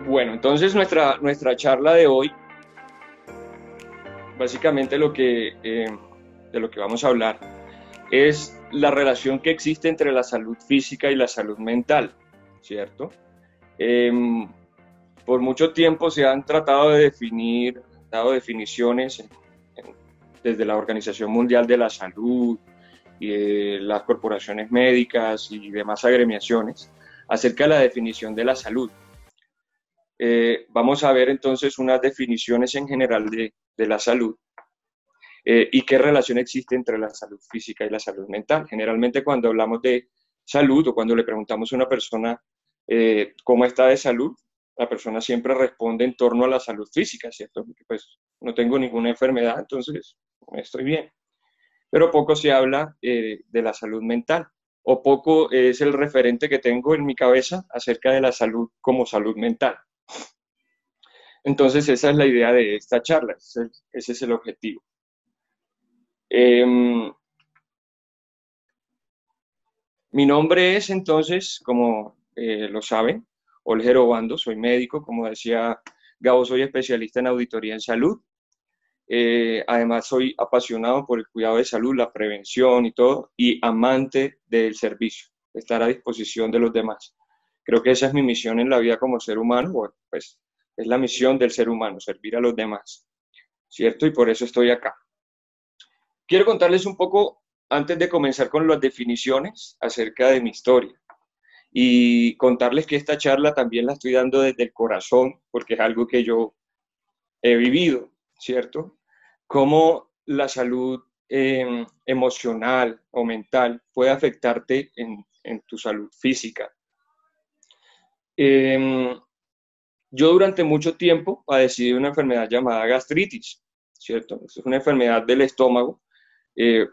Bueno, entonces nuestra charla de hoy, básicamente de lo que vamos a hablar, es la relación que existe entre la salud física y la salud mental, ¿cierto? Eh, por mucho tiempo se han tratado de dado definiciones desde la Organización Mundial de la Salud y las corporaciones médicas y demás agremiaciones acerca de la definición de la salud. Vamos a ver entonces unas definiciones en general de la salud y qué relación existe entre la salud física y la salud mental. Generalmente cuando hablamos de salud o cuando le preguntamos a una persona cómo está de salud, la persona siempre responde en torno a la salud física, ¿cierto? Porque pues no tengo ninguna enfermedad, entonces estoy bien. Pero poco se habla de la salud mental, o poco es el referente que tengo en mi cabeza acerca de la salud como salud mental. Entonces esa es la idea de esta charla, ese es el objetivo. Mi nombre es entonces, como lo saben, Olger Obando, soy médico, como decía Gabo, soy especialista en auditoría en salud. Además soy apasionado por el cuidado de salud, la prevención y todo, y amante del servicio, de estar a disposición de los demás. Creo que esa es mi misión en la vida como ser humano, bueno, pues es la misión del ser humano, servir a los demás, ¿cierto? Y por eso estoy acá. Quiero contarles un poco, antes de comenzar con las definiciones, acerca de mi historia y contarles que esta charla también la estoy dando desde el corazón, porque es algo que yo he vivido, ¿cierto? Cómo la salud emocional o mental puede afectarte en tu salud física. Yo durante mucho tiempo padecí de una enfermedad llamada gastritis, ¿cierto? Es una enfermedad del estómago. Eh,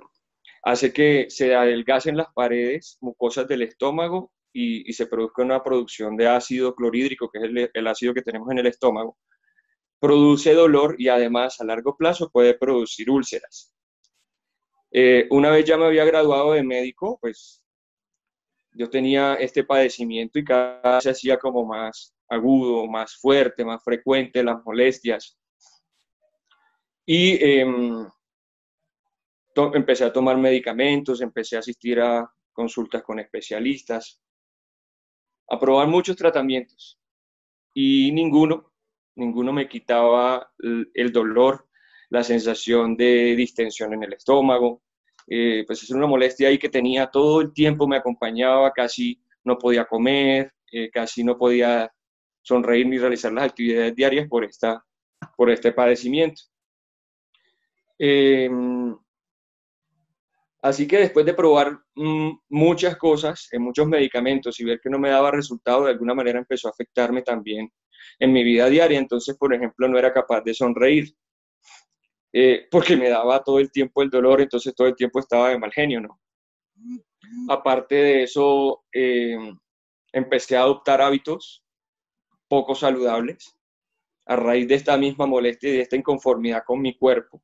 Hace que se adelgacen las paredes mucosas del estómago y se produzca una producción de ácido clorhídrico, que es el ácido que tenemos en el estómago. Produce dolor y además a largo plazo puede producir úlceras. Una vez ya me había graduado de médico, pues yo tenía este padecimiento y cada vez se hacía como más agudo, más fuerte, más frecuente las molestias. Y empecé a tomar medicamentos, empecé a asistir a consultas con especialistas, a probar muchos tratamientos y ninguno me quitaba el dolor, la sensación de distensión en el estómago, pues es una molestia ahí que tenía todo el tiempo, me acompañaba, casi no podía comer, casi no podía sonreír ni realizar las actividades diarias por este padecimiento. Así que después de probar muchas cosas, muchos medicamentos y ver que no me daba resultado, de alguna manera empezó a afectarme también en mi vida diaria. Entonces, por ejemplo, no era capaz de sonreír porque me daba todo el tiempo el dolor, entonces todo el tiempo estaba de mal genio, ¿no? Aparte de eso, empecé a adoptar hábitos poco saludables a raíz de esta misma molestia y de esta inconformidad con mi cuerpo,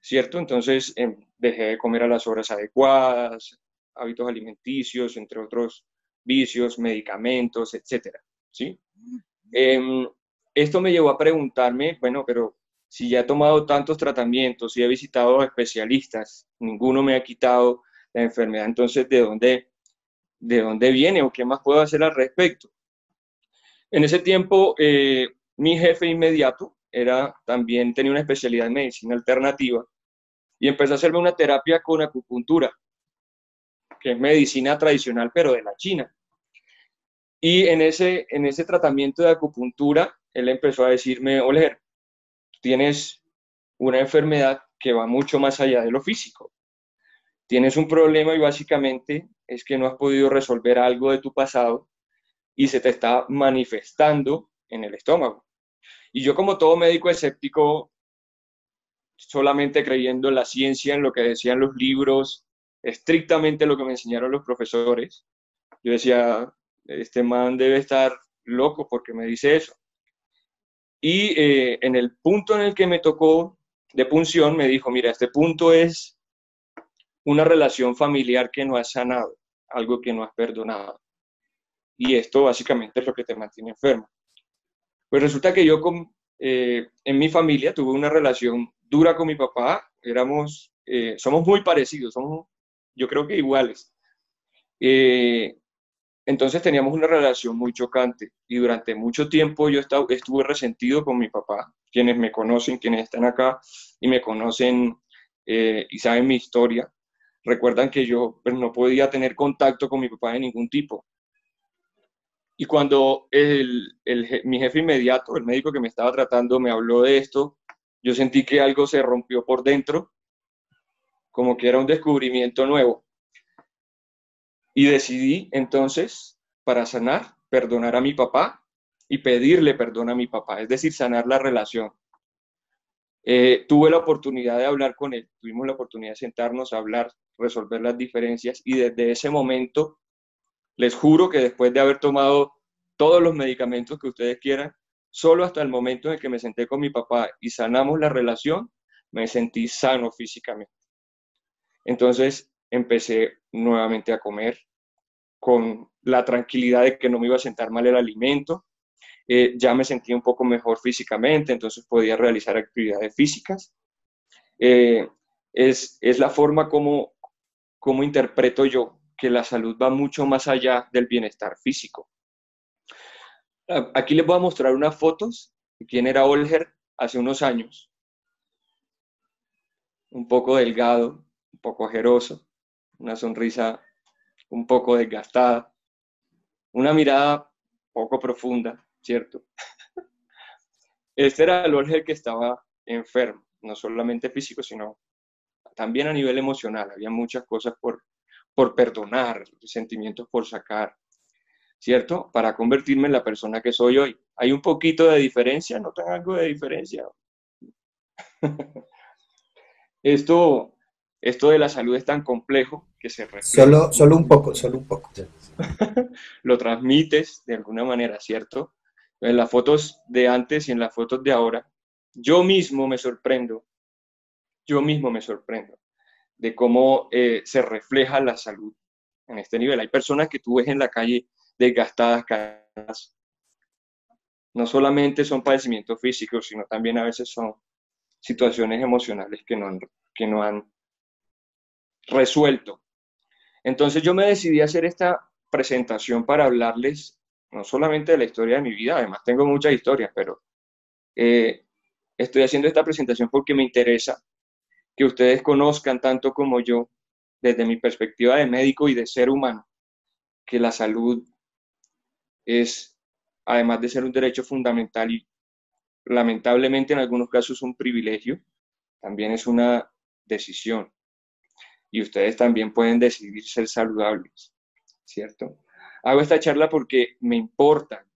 ¿cierto? Entonces dejé de comer a las horas adecuadas, hábitos alimenticios, entre otros vicios, medicamentos, etcétera, ¿sí? Esto me llevó a preguntarme, bueno, pero si ya he tomado tantos tratamientos y he visitado especialistas, ninguno me ha quitado la enfermedad, entonces de dónde viene o qué más puedo hacer al respecto? En ese tiempo, mi jefe inmediato tenía una especialidad en medicina alternativa y empecé a hacerme una terapia con acupuntura, que es medicina tradicional, pero de la China. Y en ese tratamiento de acupuntura, él empezó a decirme, Oler, tienes una enfermedad que va mucho más allá de lo físico. Tienes un problema y básicamente es que no has podido resolver algo de tu pasado y se te está manifestando en el estómago. Y yo, como todo médico escéptico, solamente creyendo en la ciencia, en lo que decían los libros, estrictamente lo que me enseñaron los profesores, yo decía, este man debe estar loco porque me dice eso. Y en el punto en el que me tocó de punción, me dijo, mira, este punto es una relación familiar que no has sanado. algo que no has perdonado. Y esto básicamente es lo que te mantiene enfermo. Pues resulta que yo en mi familia tuve una relación dura con mi papá, somos muy parecidos, somos yo creo que iguales. Eh, entonces teníamos una relación muy chocante y durante mucho tiempo estuve resentido con mi papá. Quienes me conocen, quienes están acá y me conocen y saben mi historia, recuerdan que yo pues, no podía tener contacto con mi papá de ningún tipo. Y cuando mi jefe inmediato, el médico que me estaba tratando, me habló de esto, yo sentí que algo se rompió por dentro, como que era un descubrimiento nuevo. Y decidí entonces, para sanar, perdonar a mi papá y pedirle perdón a mi papá, es decir, sanar la relación. Tuve la oportunidad de hablar con él, tuvimos la oportunidad de sentarnos a hablar, resolver las diferencias y desde ese momento, les juro que después de haber tomado todos los medicamentos que ustedes quieran, solo hasta el momento en el que me senté con mi papá y sanamos la relación, me sentí sano físicamente. Entonces empecé nuevamente a comer con la tranquilidad de que no me iba a sentar mal el alimento. Ya me sentía un poco mejor físicamente, entonces podía realizar actividades físicas. Eh, es la forma como interpreto yo que la salud va mucho más allá del bienestar físico. Aquí les voy a mostrar unas fotos de quién era Olger hace unos años. Un poco delgado, un poco ojeroso, una sonrisa un poco desgastada, una mirada poco profunda, ¿cierto? Este era el Olger que estaba enfermo, no solamente físico, sino también a nivel emocional. Había muchas cosas por perdonar, sentimientos por sacar, ¿cierto? Para convertirme en la persona que soy hoy. ¿Hay un poquito de diferencia? ¿Notan algo de diferencia? Esto de la salud es tan complejo que se refleja. Solo un poco, solo un poco. Lo transmites de alguna manera, ¿cierto? En las fotos de antes y en las fotos de ahora, yo mismo me sorprendo, yo mismo me sorprendo de cómo se refleja la salud en este nivel. Hay personas que tú ves en la calle desgastadas, cansadas. No solamente son padecimientos físicos, sino también a veces son situaciones emocionales que no han resuelto. Entonces yo me decidí a hacer esta presentación para hablarles no solamente de la historia de mi vida, además tengo muchas historias, pero eh, estoy haciendo esta presentación porque me interesa que ustedes conozcan tanto como yo, desde mi perspectiva de médico y de ser humano, que la salud es, además de ser un derecho fundamental y lamentablemente en algunos casos un privilegio, también es una decisión. Y ustedes también pueden decidir ser saludables, ¿cierto? Hago esta charla porque me importa,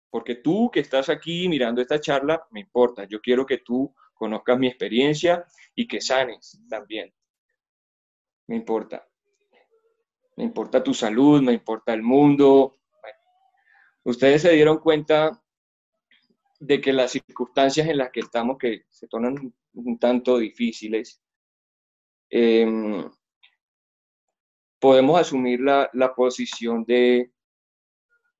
porque tú que estás aquí mirando esta charla, me importa. Yo quiero que tú conozcas mi experiencia y que sanes también. Me importa. Me importa tu salud, me importa el mundo. Bueno, ustedes se dieron cuenta de que las circunstancias en las que estamos, que se tornan un tanto difíciles, eh, podemos asumir la posición de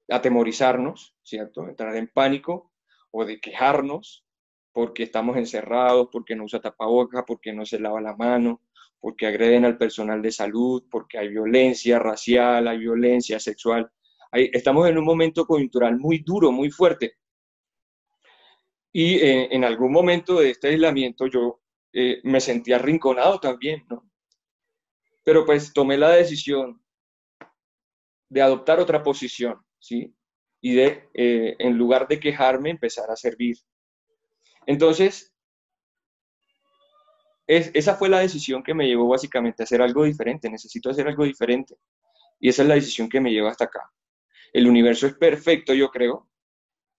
atemorizarnos, ¿cierto? Entrar en pánico o de quejarnos porque estamos encerrados, porque no usa tapabocas, porque no se lava la mano, porque agreden al personal de salud, porque hay violencia racial, hay violencia sexual. Estamos en un momento coyuntural muy duro, muy fuerte. Y en algún momento de este aislamiento yo me sentí arrinconado también, ¿no? Pero pues tomé la decisión de adoptar otra posición, ¿sí? Y en lugar de quejarme, empezar a servir. Entonces, esa fue la decisión que me llevó básicamente a hacer algo diferente. Necesito hacer algo diferente. Y esa es la decisión que me lleva hasta acá. El universo es perfecto, yo creo.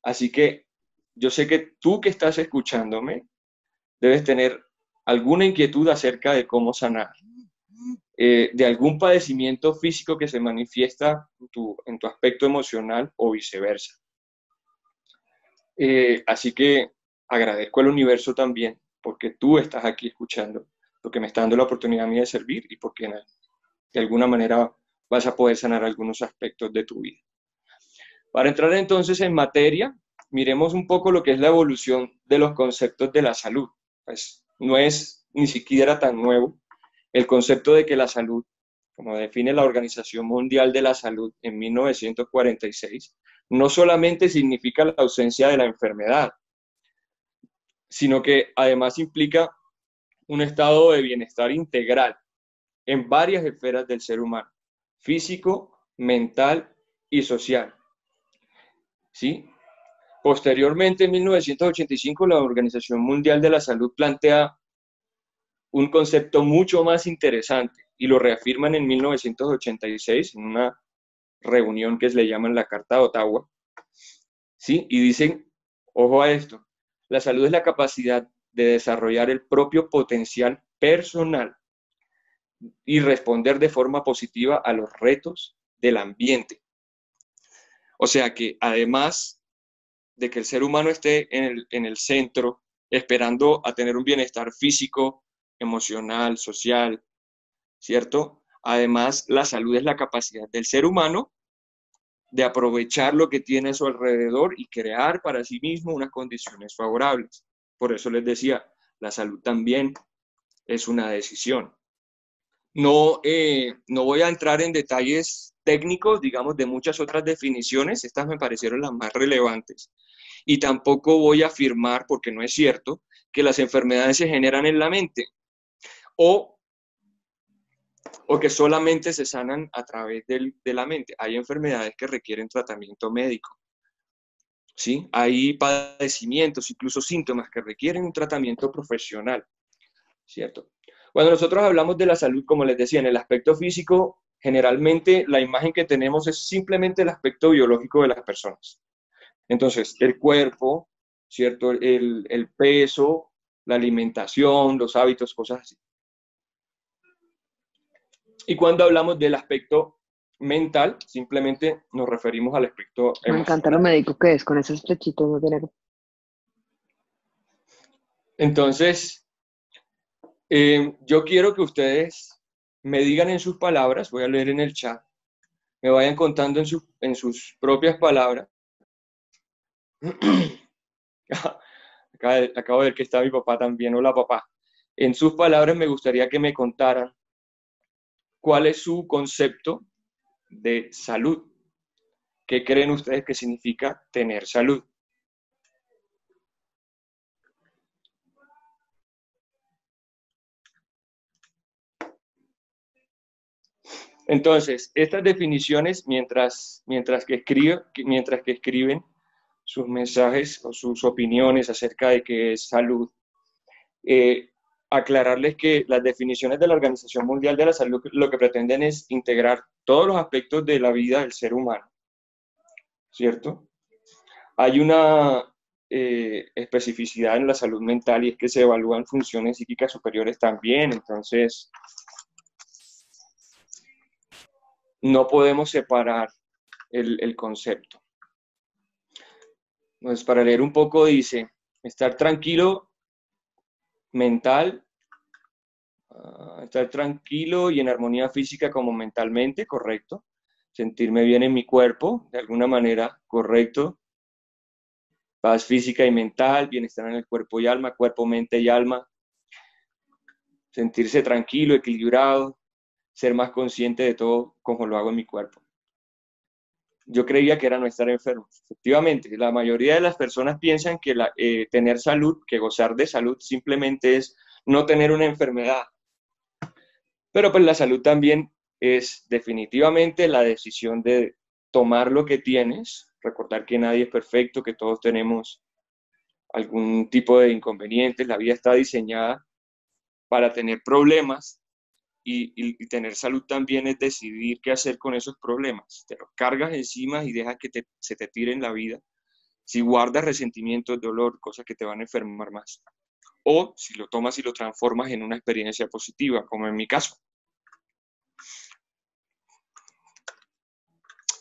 Así que yo sé que tú que estás escuchándome debes tener alguna inquietud acerca de cómo sanar, de algún padecimiento físico que se manifiesta en tu aspecto emocional o viceversa. Así que agradezco al universo también porque tú estás aquí escuchando, porque me está dando la oportunidad a mí de servir y porque de alguna manera vas a poder sanar algunos aspectos de tu vida. Para entrar entonces en materia, miremos un poco lo que es la evolución de los conceptos de la salud. Pues no es ni siquiera tan nuevo el concepto de que la salud, como define la Organización Mundial de la Salud en 1946, no solamente significa la ausencia de la enfermedad, sino que además implica un estado de bienestar integral en varias esferas del ser humano, físico, mental y social. ¿Sí? Posteriormente, en 1985, la Organización Mundial de la Salud plantea un concepto mucho más interesante y lo reafirman en 1986 en una reunión que le llaman la Carta de Ottawa, ¿sí? Y dicen, ojo a esto, la salud es la capacidad de desarrollar el propio potencial personal y responder de forma positiva a los retos del ambiente. O sea que además de que el ser humano esté en el centro, esperando a tener un bienestar físico, emocional, social, ¿cierto? Además, la salud es la capacidad del ser humano de aprovechar lo que tiene a su alrededor y crear para sí mismo unas condiciones favorables. Por eso les decía, la salud también es una decisión. No voy a entrar en detalles técnicos, digamos, de muchas otras definiciones, estas me parecieron las más relevantes, y tampoco voy a afirmar, porque no es cierto, que las enfermedades se generan en la mente, o, o que solamente se sanan a través de la mente. Hay enfermedades que requieren tratamiento médico, ¿sí? Hay padecimientos, incluso síntomas que requieren un tratamiento profesional, ¿cierto? Cuando nosotros hablamos de la salud, como les decía, en el aspecto físico, generalmente la imagen que tenemos es simplemente el aspecto biológico de las personas. Entonces, el cuerpo, ¿cierto? El peso, la alimentación, los hábitos, cosas así. Y cuando hablamos del aspecto mental, simplemente nos referimos al aspecto Me encanta lo emocional. médico que es con esos flechitos no tener. Entonces, yo quiero que ustedes me digan en sus palabras, voy a leer en el chat, me vayan contando en sus propias palabras. Acabo de ver que está mi papá también. Hola, papá. En sus palabras me gustaría que me contaran cuál es su concepto de salud. ¿Qué creen ustedes que significa tener salud? Entonces, estas definiciones, mientras que escriben sus mensajes o sus opiniones acerca de qué es salud, eh, aclararles que las definiciones de la Organización Mundial de la Salud lo que pretenden es integrar todos los aspectos de la vida del ser humano, ¿cierto? Hay una especificidad en la salud mental y es que se evalúan funciones psíquicas superiores también, entonces no podemos separar el concepto. Entonces, para leer un poco dice, estar tranquilo mental, estar tranquilo y en armonía física como mentalmente, correcto. Sentirme bien en mi cuerpo, de alguna manera, correcto. Paz física y mental, bienestar en el cuerpo y alma, cuerpo, mente y alma. Sentirse tranquilo, equilibrado, ser más consciente de todo como lo hago en mi cuerpo. Yo creía que era no estar enfermo. Efectivamente, la mayoría de las personas piensan que tener salud, que gozar de salud simplemente es no tener una enfermedad. Pero pues la salud también es definitivamente la decisión de tomar lo que tienes, recordar que nadie es perfecto, que todos tenemos algún tipo de inconvenientes, la vida está diseñada para tener problemas y tener salud también es decidir qué hacer con esos problemas. Te los cargas encima y dejas que se te tire en la vida. Si guardas resentimiento, dolor, cosas que te van a enfermar más. O si lo tomas y lo transformas en una experiencia positiva, como en mi caso.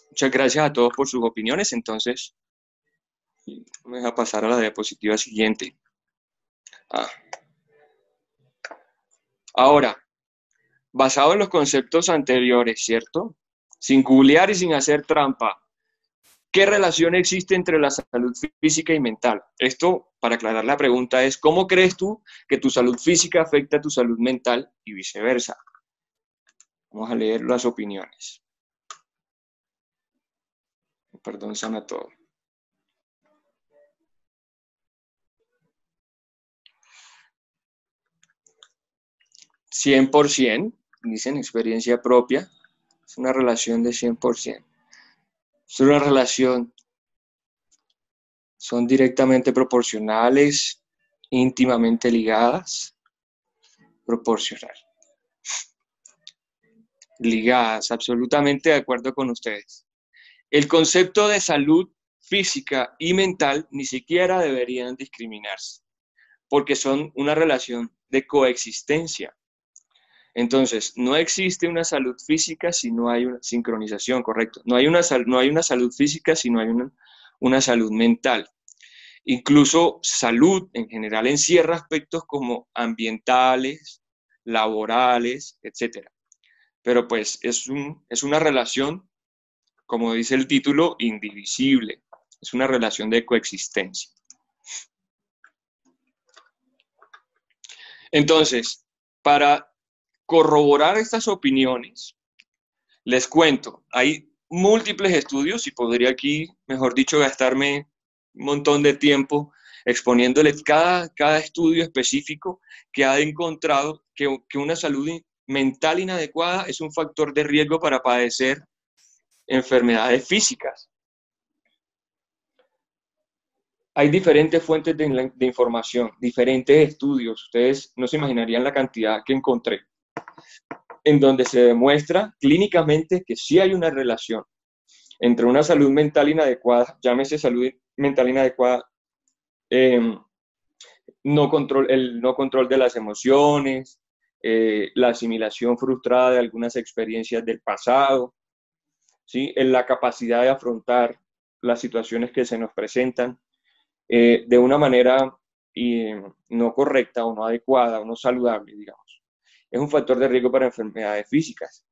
Muchas gracias a todos por sus opiniones. Entonces, vamos a pasar a la diapositiva siguiente. Ah. Ahora, basado en los conceptos anteriores, ¿cierto? sin googlear y sin hacer trampa, ¿qué relación existe entre la salud física y mental? Esto, para aclarar la pregunta, es ¿cómo crees tú que tu salud física afecta a tu salud mental y viceversa? Vamos a leer las opiniones. Perdón, sana todo. ¿100%? Dicen experiencia propia. Es una relación de 100%. Es una relación, son directamente proporcionales, íntimamente ligadas, proporcional. Ligadas, absolutamente de acuerdo con ustedes. El concepto de salud física y mental ni siquiera deberían discriminarse, porque son una relación de coexistencia. Entonces, no existe una salud física si no hay una sincronización, correcto. No hay una salud física si no hay una salud mental. Incluso salud en general encierra aspectos como ambientales, laborales, etc. Pero pues es una relación, como dice el título, indivisible. Es una relación de coexistencia. Entonces, para corroborar estas opiniones, les cuento, hay múltiples estudios y podría aquí, mejor dicho, gastarme un montón de tiempo exponiéndoles cada estudio específico que ha encontrado que una salud mental inadecuada es un factor de riesgo para padecer enfermedades físicas. Hay diferentes fuentes de información, diferentes estudios. Ustedes no se imaginarían la cantidad que encontré, en donde se demuestra clínicamente que sí hay una relación entre una salud mental inadecuada, llámese salud mental inadecuada, el no control de las emociones, la asimilación frustrada de algunas experiencias del pasado, ¿sí? En la capacidad de afrontar las situaciones que se nos presentan de una manera no correcta o no adecuada o no saludable, digamos. Es un factor de riesgo para enfermedades físicas.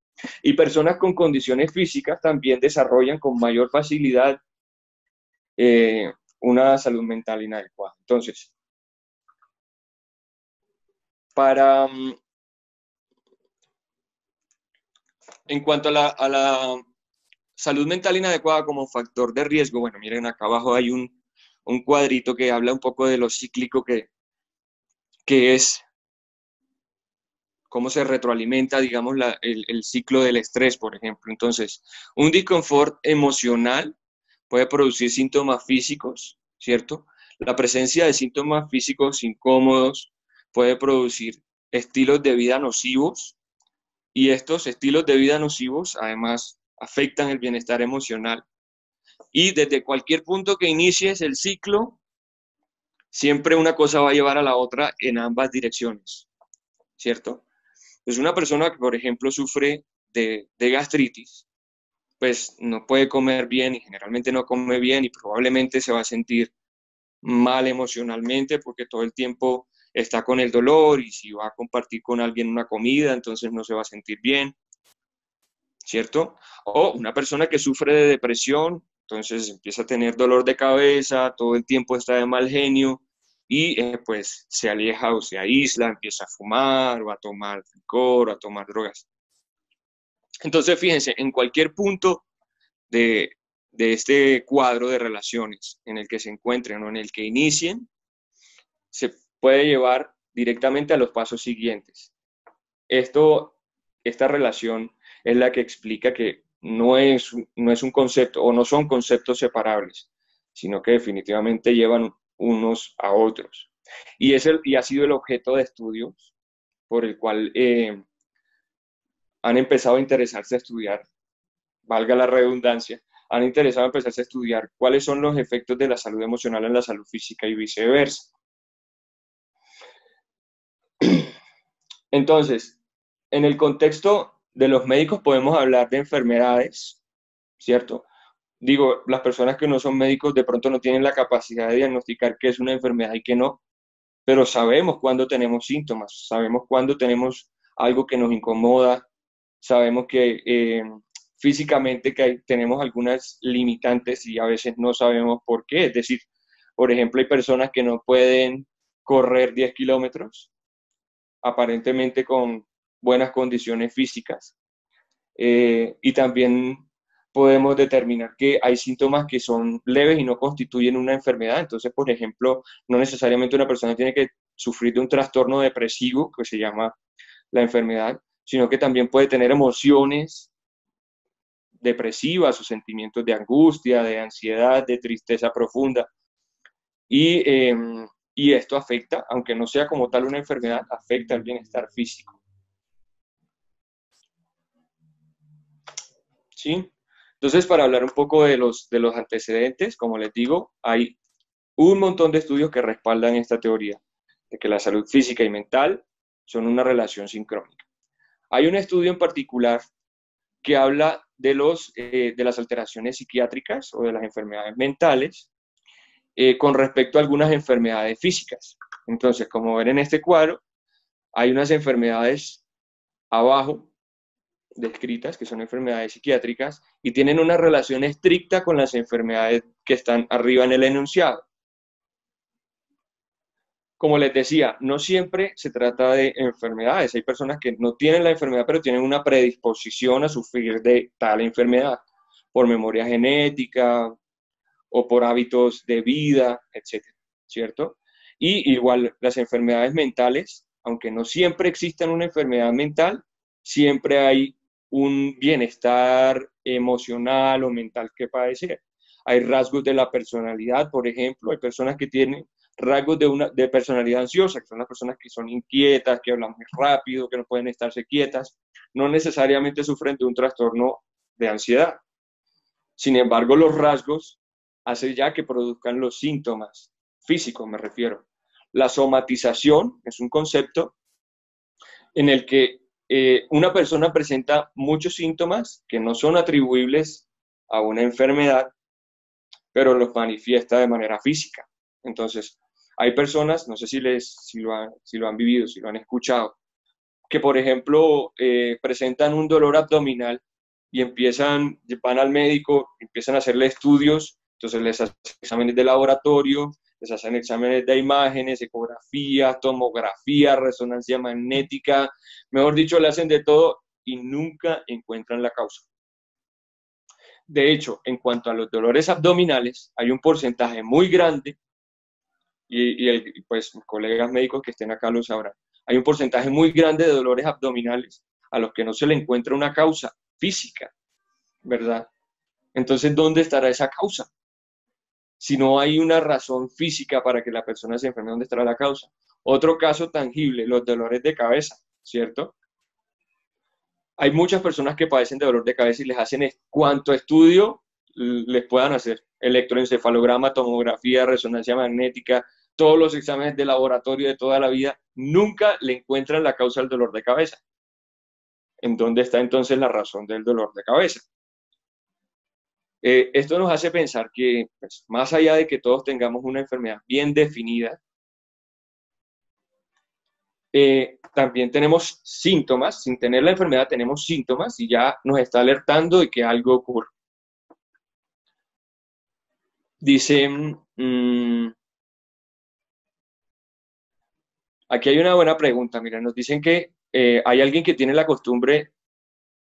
Y personas con condiciones físicas también desarrollan con mayor facilidad una salud mental inadecuada. Entonces, en cuanto a la salud mental inadecuada como factor de riesgo, bueno, miren, acá abajo hay un cuadrito que habla un poco de lo cíclico que es, cómo se retroalimenta, digamos, el ciclo del estrés, por ejemplo. Entonces, un disconfort emocional puede producir síntomas físicos, ¿cierto? La presencia de síntomas físicos incómodos puede producir estilos de vida nocivos y estos estilos de vida nocivos además afectan el bienestar emocional. Y desde cualquier punto que inicies el ciclo, siempre una cosa va a llevar a la otra en ambas direcciones, ¿cierto? Pues una persona que, por ejemplo, sufre de gastritis, pues no puede comer bien y generalmente no come bien y probablemente se va a sentir mal emocionalmente porque todo el tiempo está con el dolor y si va a compartir con alguien una comida, entonces no se va a sentir bien, ¿cierto? O una persona que sufre de depresión, entonces empieza a tener dolor de cabeza, todo el tiempo está de mal genio y pues se aleja o se aísla, empieza a fumar o a tomar licor o a tomar drogas. Entonces, fíjense, en cualquier punto de este cuadro de relaciones en el que se encuentren o en el que inicien, se puede llevar directamente a los pasos siguientes. Esta relación es la que explica que no es un concepto o no son conceptos separables, sino que definitivamente llevan unos a otros. Y ha sido el objeto de estudios por el cual han empezado a interesarse a estudiar, valga la redundancia, han interesado a empezarse a estudiar cuáles son los efectos de la salud emocional en la salud física y viceversa. Entonces, en el contexto de los médicos podemos hablar de enfermedades, ¿cierto? Digo, las personas que no son médicos de pronto no tienen la capacidad de diagnosticar qué es una enfermedad y qué no, pero sabemos cuándo tenemos síntomas, sabemos cuándo tenemos algo que nos incomoda, sabemos que físicamente que tenemos algunas limitantes y a veces no sabemos por qué. Es decir, por ejemplo, hay personas que no pueden correr 10 kilómetros, aparentemente con buenas condiciones físicas. Y también podemos determinar que hay síntomas que son leves y no constituyen una enfermedad. Entonces, por ejemplo, no necesariamente una persona tiene que sufrir de un trastorno depresivo, que se llama la enfermedad, sino que también puede tener emociones depresivas o sentimientos de angustia, de ansiedad, de tristeza profunda. Y, eh, y esto afecta, aunque no sea como tal una enfermedad, afecta el bienestar físico. ¿Sí? Entonces, para hablar un poco de los antecedentes, como les digo, hay un montón de estudios que respaldan esta teoría, de que la salud física y mental son una relación sincrónica. Hay un estudio en particular que habla de las alteraciones psiquiátricas o de las enfermedades mentales con respecto a algunas enfermedades físicas. Entonces, como ven en este cuadro, hay unas enfermedades abajo descritas, que son enfermedades psiquiátricas, y tienen una relación estricta con las enfermedades que están arriba en el enunciado. Como les decía, no siempre se trata de enfermedades. Hay personas que no tienen la enfermedad, pero tienen una predisposición a sufrir de tal enfermedad, por memoria genética o por hábitos de vida, etcétera, ¿cierto? Y igual las enfermedades mentales, aunque no siempre exista una enfermedad mental, siempre hay un bienestar emocional o mental que padecer. Hay rasgos de la personalidad, por ejemplo, hay personas que tienen rasgos de personalidad ansiosa, que son las personas que son inquietas, que hablan muy rápido, que no pueden estarse quietas, no necesariamente sufren de un trastorno de ansiedad. Sin embargo, los rasgos hacen ya que produzcan los síntomas físicos, me refiero. La somatización es un concepto en el que una persona presenta muchos síntomas que no son atribuibles a una enfermedad, pero los manifiesta de manera física. Entonces, hay personas, no sé si lo han vivido, si lo han escuchado, que por ejemplo presentan un dolor abdominal y van al médico, empiezan a hacerle estudios, entonces les hacen exámenes de laboratorio, les hacen exámenes de imágenes, ecografía, tomografía, resonancia magnética, mejor dicho, le hacen de todo y nunca encuentran la causa. De hecho, en cuanto a los dolores abdominales, hay un porcentaje muy grande, pues colegas médicos que estén acá lo sabrán, hay un porcentaje muy grande de dolores abdominales a los que no se le encuentra una causa física, ¿verdad? Entonces, ¿dónde estará esa causa? Si no hay una razón física para que la persona se enferme, ¿dónde estará la causa? Otro caso tangible, los dolores de cabeza, ¿cierto? Hay muchas personas que padecen de dolor de cabeza y les hacen cuanto estudio les puedan hacer. Electroencefalograma, tomografía, resonancia magnética, todos los exámenes de laboratorio de toda la vida, nunca le encuentran la causa del dolor de cabeza. ¿En dónde está entonces la razón del dolor de cabeza? Esto nos hace pensar que, pues, más allá de que todos tengamos una enfermedad bien definida, también tenemos síntomas. Sin tener la enfermedad tenemos síntomas y ya nos está alertando de que algo ocurre. Dice, aquí hay una buena pregunta. Mira, nos dicen que hay alguien que tiene la costumbre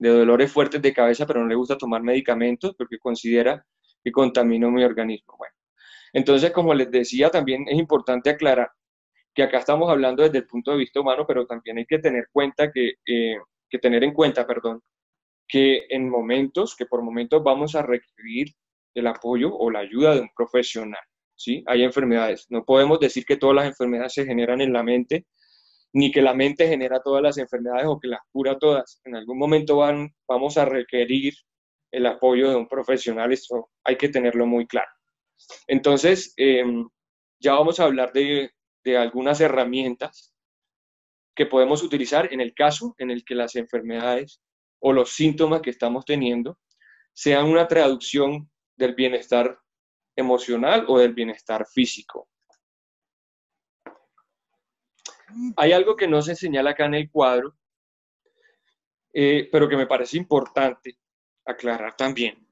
de dolores fuertes de cabeza, pero no le gusta tomar medicamentos porque considera que contamina mi organismo. Bueno, entonces, como les decía, también es importante aclarar que acá estamos hablando desde el punto de vista humano, pero también hay que tener tener en cuenta, perdón, que que por momentos vamos a requerir el apoyo o la ayuda de un profesional, ¿sí? Hay enfermedades. No podemos decir que todas las enfermedades se generan en la mente, ni que la mente genera todas las enfermedades o que las cura todas. En algún momento vamos a requerir el apoyo de un profesional, eso hay que tenerlo muy claro. Entonces, ya vamos a hablar de algunas herramientas que podemos utilizar en el caso en el que las enfermedades o los síntomas que estamos teniendo sean una traducción del bienestar emocional o del bienestar físico. Hay algo que no se señala acá en el cuadro, pero que me parece importante aclarar también.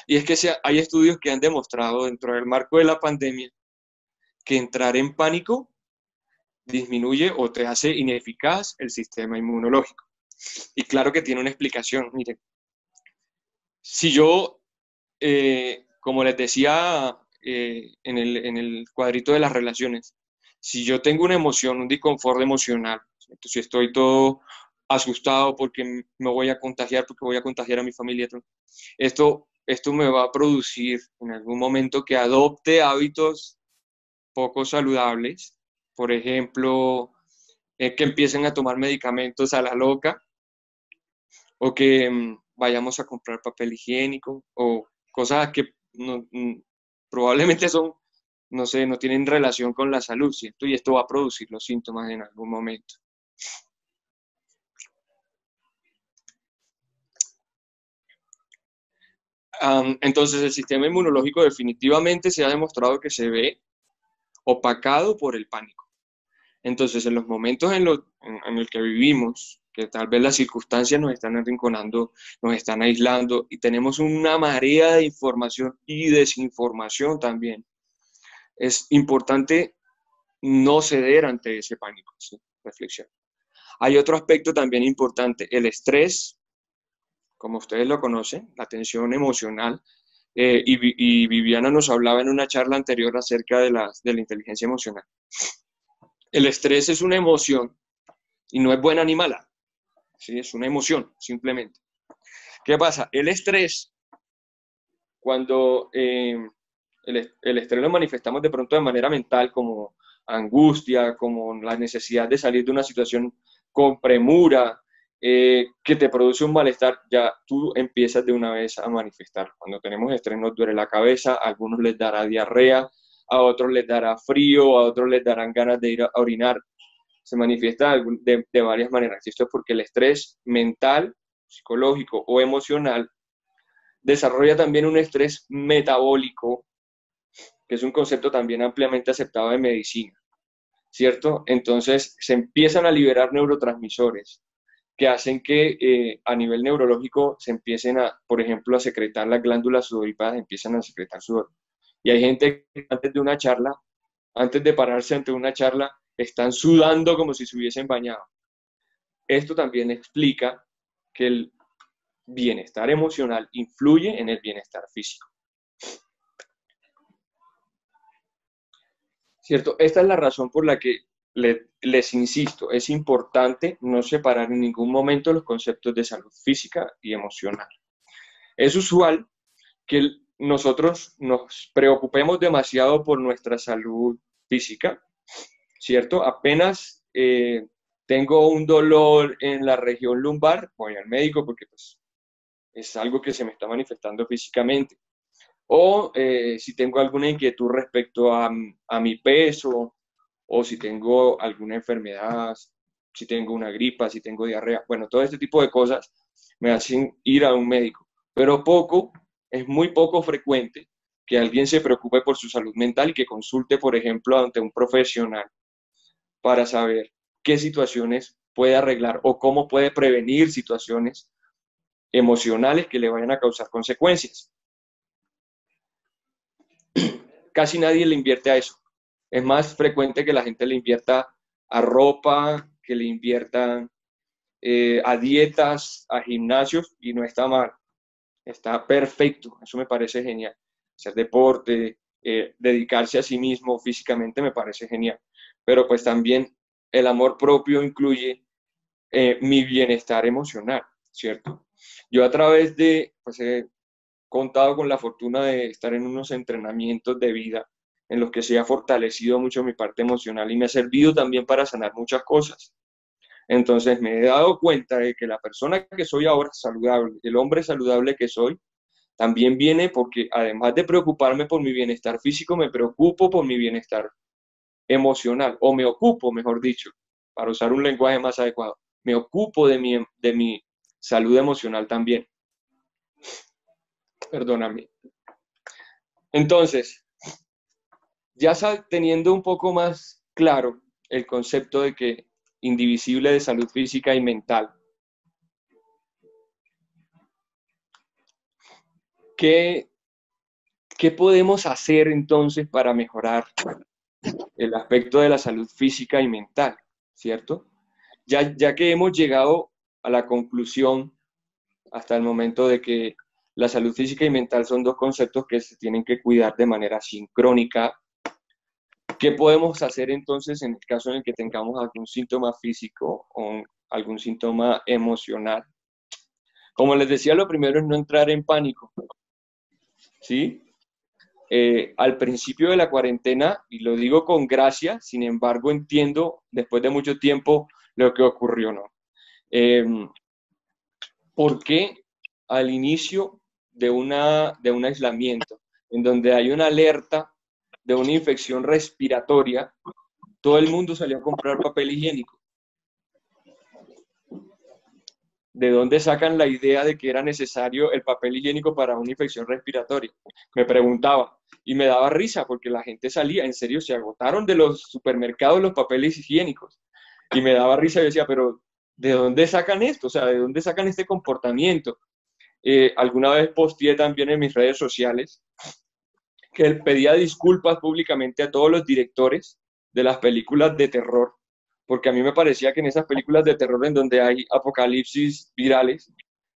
Y es que hay estudios que han demostrado dentro del marco de la pandemia que entrar en pánico disminuye o te hace ineficaz el sistema inmunológico. Y claro que tiene una explicación. Miren, si yo, como les decía en el cuadrito de las relaciones, si yo tengo una emoción, un disconfort emocional, ¿cierto? Si estoy todo asustado porque me voy a contagiar, porque voy a contagiar a mi familia, esto me va a producir en algún momento que adopte hábitos poco saludables, por ejemplo, que empiecen a tomar medicamentos a la loca o que vayamos a comprar papel higiénico o cosas que probablemente son, no sé, no tienen relación con la salud, ¿cierto? Y esto va a producir los síntomas en algún momento. Entonces, el sistema inmunológico definitivamente se ha demostrado que se ve opacado por el pánico. Entonces, en los momentos en el que vivimos, que tal vez las circunstancias nos están arrinconando, nos están aislando y tenemos una marea de información y desinformación también, es importante no ceder ante ese pánico. ¿Sí? Reflexión. Hay otro aspecto también importante, el estrés, como ustedes lo conocen, la tensión emocional, y Viviana nos hablaba en una charla anterior acerca de la inteligencia emocional. El estrés es una emoción y no es buena ni mala, ¿sí? Es una emoción, simplemente. ¿Qué pasa? El estrés, cuando el estrés lo manifestamos de pronto de manera mental, como angustia, como la necesidad de salir de una situación con premura, que te produce un malestar, ya tú empiezas de una vez a manifestar. Cuando tenemos estrés nos duele la cabeza, a algunos les dará diarrea, a otros les dará frío, a otros les darán ganas de ir a orinar. Se manifiesta de varias maneras. Esto es porque el estrés mental, psicológico o emocional desarrolla también un estrés metabólico, que es un concepto también ampliamente aceptado en medicina, ¿cierto? Entonces se empiezan a liberar neurotransmisores que hacen que a nivel neurológico se empiecen a, por ejemplo, a secretar las glándulas sudoríparas, empiezan a secretar sudor. Y hay gente que antes de una charla, antes de pararse ante una charla, están sudando como si se hubiesen bañado. Esto también explica que el bienestar emocional influye en el bienestar físico. ¿Cierto? Esta es la razón por la que les insisto, es importante no separar en ningún momento los conceptos de salud física y emocional. Es usual que nosotros nos preocupemos demasiado por nuestra salud física, ¿cierto? Apenas tengo un dolor en la región lumbar, voy al médico porque pues, es algo que se me está manifestando físicamente. O si tengo alguna inquietud respecto a mi peso, o si tengo alguna enfermedad, si tengo una gripa, si tengo diarrea. Bueno, todo este tipo de cosas me hacen ir a un médico. Pero es muy poco frecuente que alguien se preocupe por su salud mental y que consulte, por ejemplo, ante un profesional para saber qué situaciones puede arreglar o cómo puede prevenir situaciones emocionales que le vayan a causar consecuencias. Casi nadie le invierte a eso. Es más frecuente que la gente le invierta a ropa, que le invierta a dietas, a gimnasios, y no está mal. Está perfecto. Eso me parece genial. Hacer deporte, dedicarse a sí mismo físicamente me parece genial. Pero pues también el amor propio incluye mi bienestar emocional, ¿cierto? Yo a través de, pues he contado con la fortuna de estar en unos entrenamientos de vida en los que se ha fortalecido mucho mi parte emocional y me ha servido también para sanar muchas cosas. Entonces me he dado cuenta de que la persona que soy ahora saludable, el hombre saludable que soy, también viene porque además de preocuparme por mi bienestar físico, me preocupo por mi bienestar emocional, o me ocupo, mejor dicho, para usar un lenguaje más adecuado, me ocupo de mi salud emocional también. Perdóname. Entonces, ya teniendo un poco más claro el concepto de que indivisible de salud física y mental, ¿qué, qué podemos hacer entonces para mejorar el aspecto de la salud física y mental, ¿cierto? Ya que hemos llegado a la conclusión hasta el momento de que la salud física y mental son dos conceptos que se tienen que cuidar de manera sincrónica. ¿Qué podemos hacer entonces en el caso en el que tengamos algún síntoma físico o algún síntoma emocional? Como les decía, lo primero es no entrar en pánico, ¿sí? Al principio de la cuarentena, y lo digo con gracia, sin embargo entiendo después de mucho tiempo lo que ocurrió, ¿no? Eh, ¿Por qué al inicio de un aislamiento, en donde hay una alerta de una infección respiratoria, todo el mundo salió a comprar papel higiénico? ¿De dónde sacan la idea de que era necesario el papel higiénico para una infección respiratoria? Me preguntaba y me daba risa porque la gente salía, en serio, se agotaron de los supermercados los papeles higiénicos y me daba risa y decía, pero ¿de dónde sacan esto? O sea, ¿de dónde sacan este comportamiento? Alguna vez posteé también en mis redes sociales que él pedía disculpas públicamente a todos los directores de las películas de terror, porque a mí me parecía que en esas películas de terror en donde hay apocalipsis virales,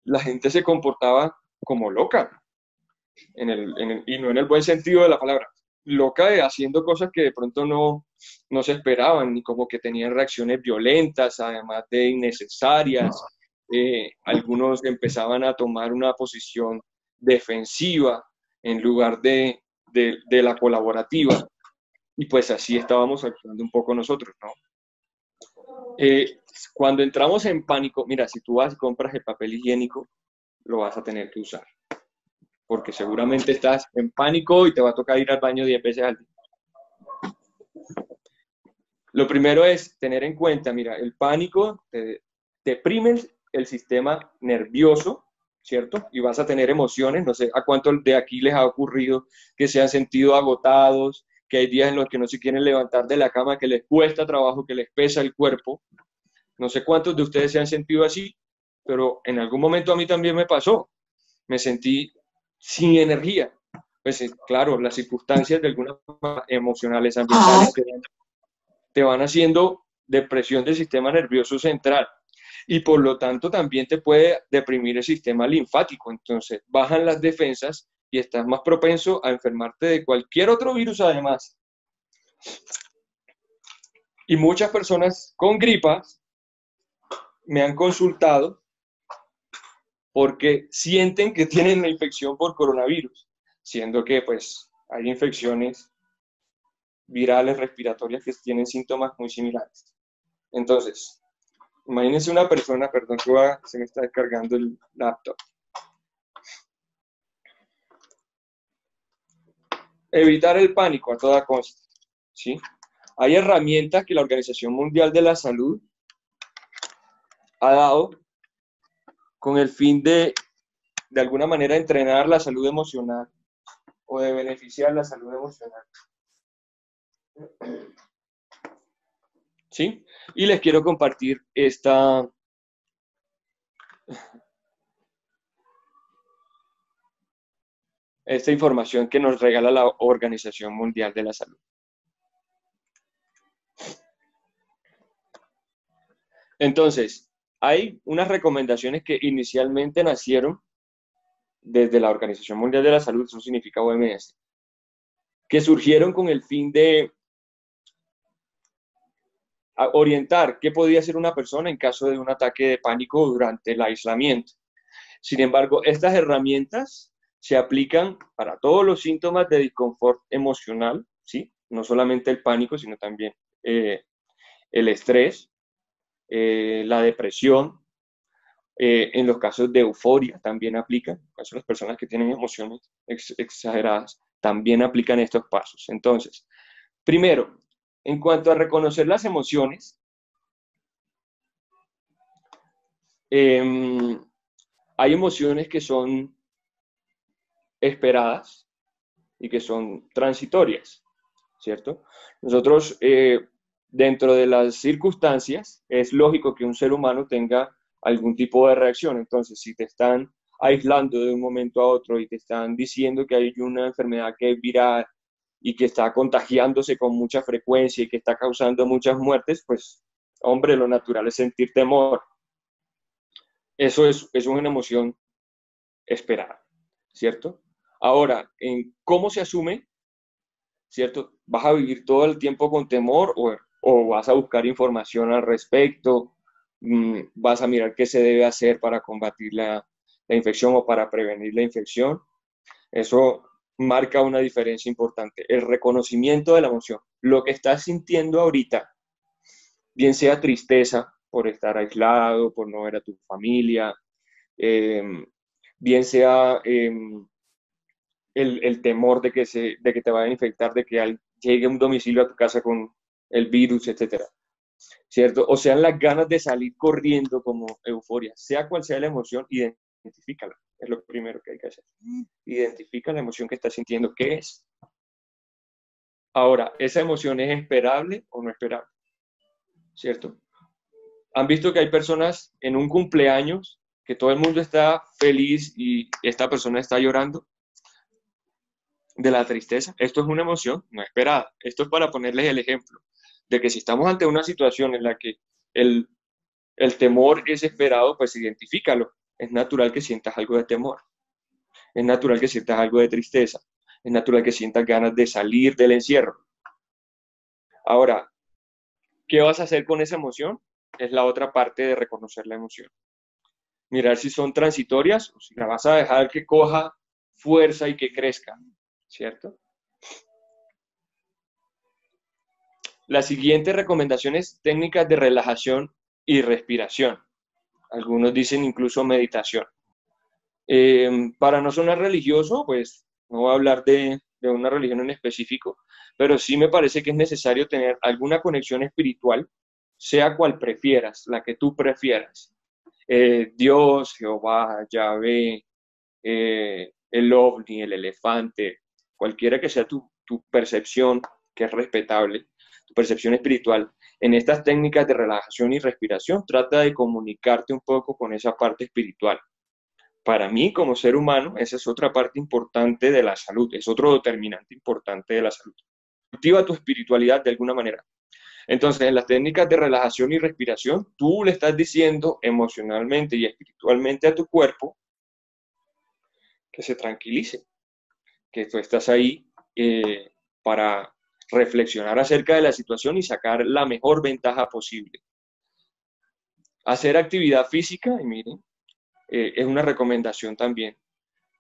la gente se comportaba como loca, y no en el buen sentido de la palabra, loca haciendo cosas que de pronto no se esperaban, ni como que tenían reacciones violentas, además de innecesarias. Algunos empezaban a tomar una posición defensiva en lugar de la colaborativa, y pues así estábamos actuando un poco nosotros, ¿no? Cuando entramos en pánico, mira, si tú vas y compras el papel higiénico, lo vas a tener que usar, porque seguramente estás en pánico y te va a tocar ir al baño 10 veces al día. Lo primero es tener en cuenta, mira, el pánico te deprime el sistema nervioso, ¿cierto? Y vas a tener emociones, no sé a cuántos de aquí les ha ocurrido que se han sentido agotados, que hay días en los que no se quieren levantar de la cama, que les cuesta trabajo, que les pesa el cuerpo. No sé cuántos de ustedes se han sentido así, pero en algún momento a mí también me pasó. Me sentí sin energía. Pues claro, las circunstancias de algunas emocionales, ambientales, te van haciendo depresión del sistema nervioso central y por lo tanto también te puede deprimir el sistema linfático. Entonces bajan las defensas y estás más propenso a enfermarte de cualquier otro virus además. Y muchas personas con gripas me han consultado porque sienten que tienen la infección por coronavirus, siendo que pues hay infecciones virales respiratorias que tienen síntomas muy similares. Entonces, imagínense una persona, perdón que se me está descargando el laptop. Evitar el pánico a toda costa, ¿sí? Hay herramientas que la Organización Mundial de la Salud ha dado con el fin de alguna manera, entrenar la salud emocional o de beneficiar la salud emocional. ¿Sí? Y les quiero compartir esta información que nos regala la Organización Mundial de la Salud. Entonces, hay unas recomendaciones que inicialmente nacieron desde la Organización Mundial de la Salud, eso significa OMS, que surgieron con el fin de orientar qué podía hacer una persona en caso de un ataque de pánico durante el aislamiento. Sin embargo, estas herramientas se aplican para todos los síntomas de disconfort emocional, ¿sí? No solamente el pánico, sino también el estrés, la depresión, en los casos de euforia también aplican, en caso de las personas que tienen emociones exageradas, también aplican estos pasos. Entonces, primero, en cuanto a reconocer las emociones, hay emociones que son esperadas y que son transitorias, ¿cierto? Nosotros, dentro de las circunstancias, es lógico que un ser humano tenga algún tipo de reacción. Entonces, si te están aislando de un momento a otro y te están diciendo que hay una enfermedad que es viral y que está contagiándose con mucha frecuencia y que está causando muchas muertes, pues, hombre, lo natural es sentir temor. Eso es una emoción esperada, ¿cierto? Ahora, en cómo se asume, ¿cierto? ¿Vas a vivir todo el tiempo con temor o vas a buscar información al respecto? ¿Vas a mirar qué se debe hacer para combatir la infección o para prevenir la infección? Eso marca una diferencia importante. El reconocimiento de la emoción. Lo que estás sintiendo ahorita, bien sea tristeza por estar aislado, por no ver a tu familia, eh, bien sea el temor de que te vayan a infectar, de que llegue un domicilio a tu casa con el virus, etcétera, ¿cierto? O sean las ganas de salir corriendo como euforia, sea cual sea la emoción, identifícala. Es lo primero que hay que hacer. Identifica la emoción que estás sintiendo, ¿qué es? Ahora, ¿esa emoción es esperable o no esperable? ¿Cierto? ¿Han visto que hay personas en un cumpleaños que todo el mundo está feliz y esta persona está llorando de la tristeza? Esto es una emoción no esperada. Esto es para ponerles el ejemplo de que si estamos ante una situación en la que el, el temor es esperado, pues identifícalo. Es natural que sientas algo de temor. Es natural que sientas algo de tristeza. Es natural que sientas ganas de salir del encierro. Ahora, ¿qué vas a hacer con esa emoción? Es la otra parte de reconocer la emoción. Mirar si son transitorias o si la vas a dejar que coja fuerza y que crezca, ¿cierto? La siguiente recomendación es técnicas de relajación y respiración. Algunos dicen incluso meditación. Para no sonar religioso, pues no voy a hablar de una religión en específico, pero sí me parece que es necesario tener alguna conexión espiritual, sea cual prefieras, la que tú prefieras. Dios, Jehová, Yahvé, el ovni, el elefante, cualquiera que sea tu percepción, que es respetable, tu percepción espiritual. En estas técnicas de relajación y respiración, trata de comunicarte un poco con esa parte espiritual. Para mí, como ser humano, esa es otra parte importante de la salud, es otro determinante importante de la salud. Activa tu espiritualidad de alguna manera. Entonces, en las técnicas de relajación y respiración, tú le estás diciendo emocionalmente y espiritualmente a tu cuerpo que se tranquilice, que tú estás ahí para reflexionar acerca de la situación y sacar la mejor ventaja posible. Hacer actividad física, y miren, es una recomendación también.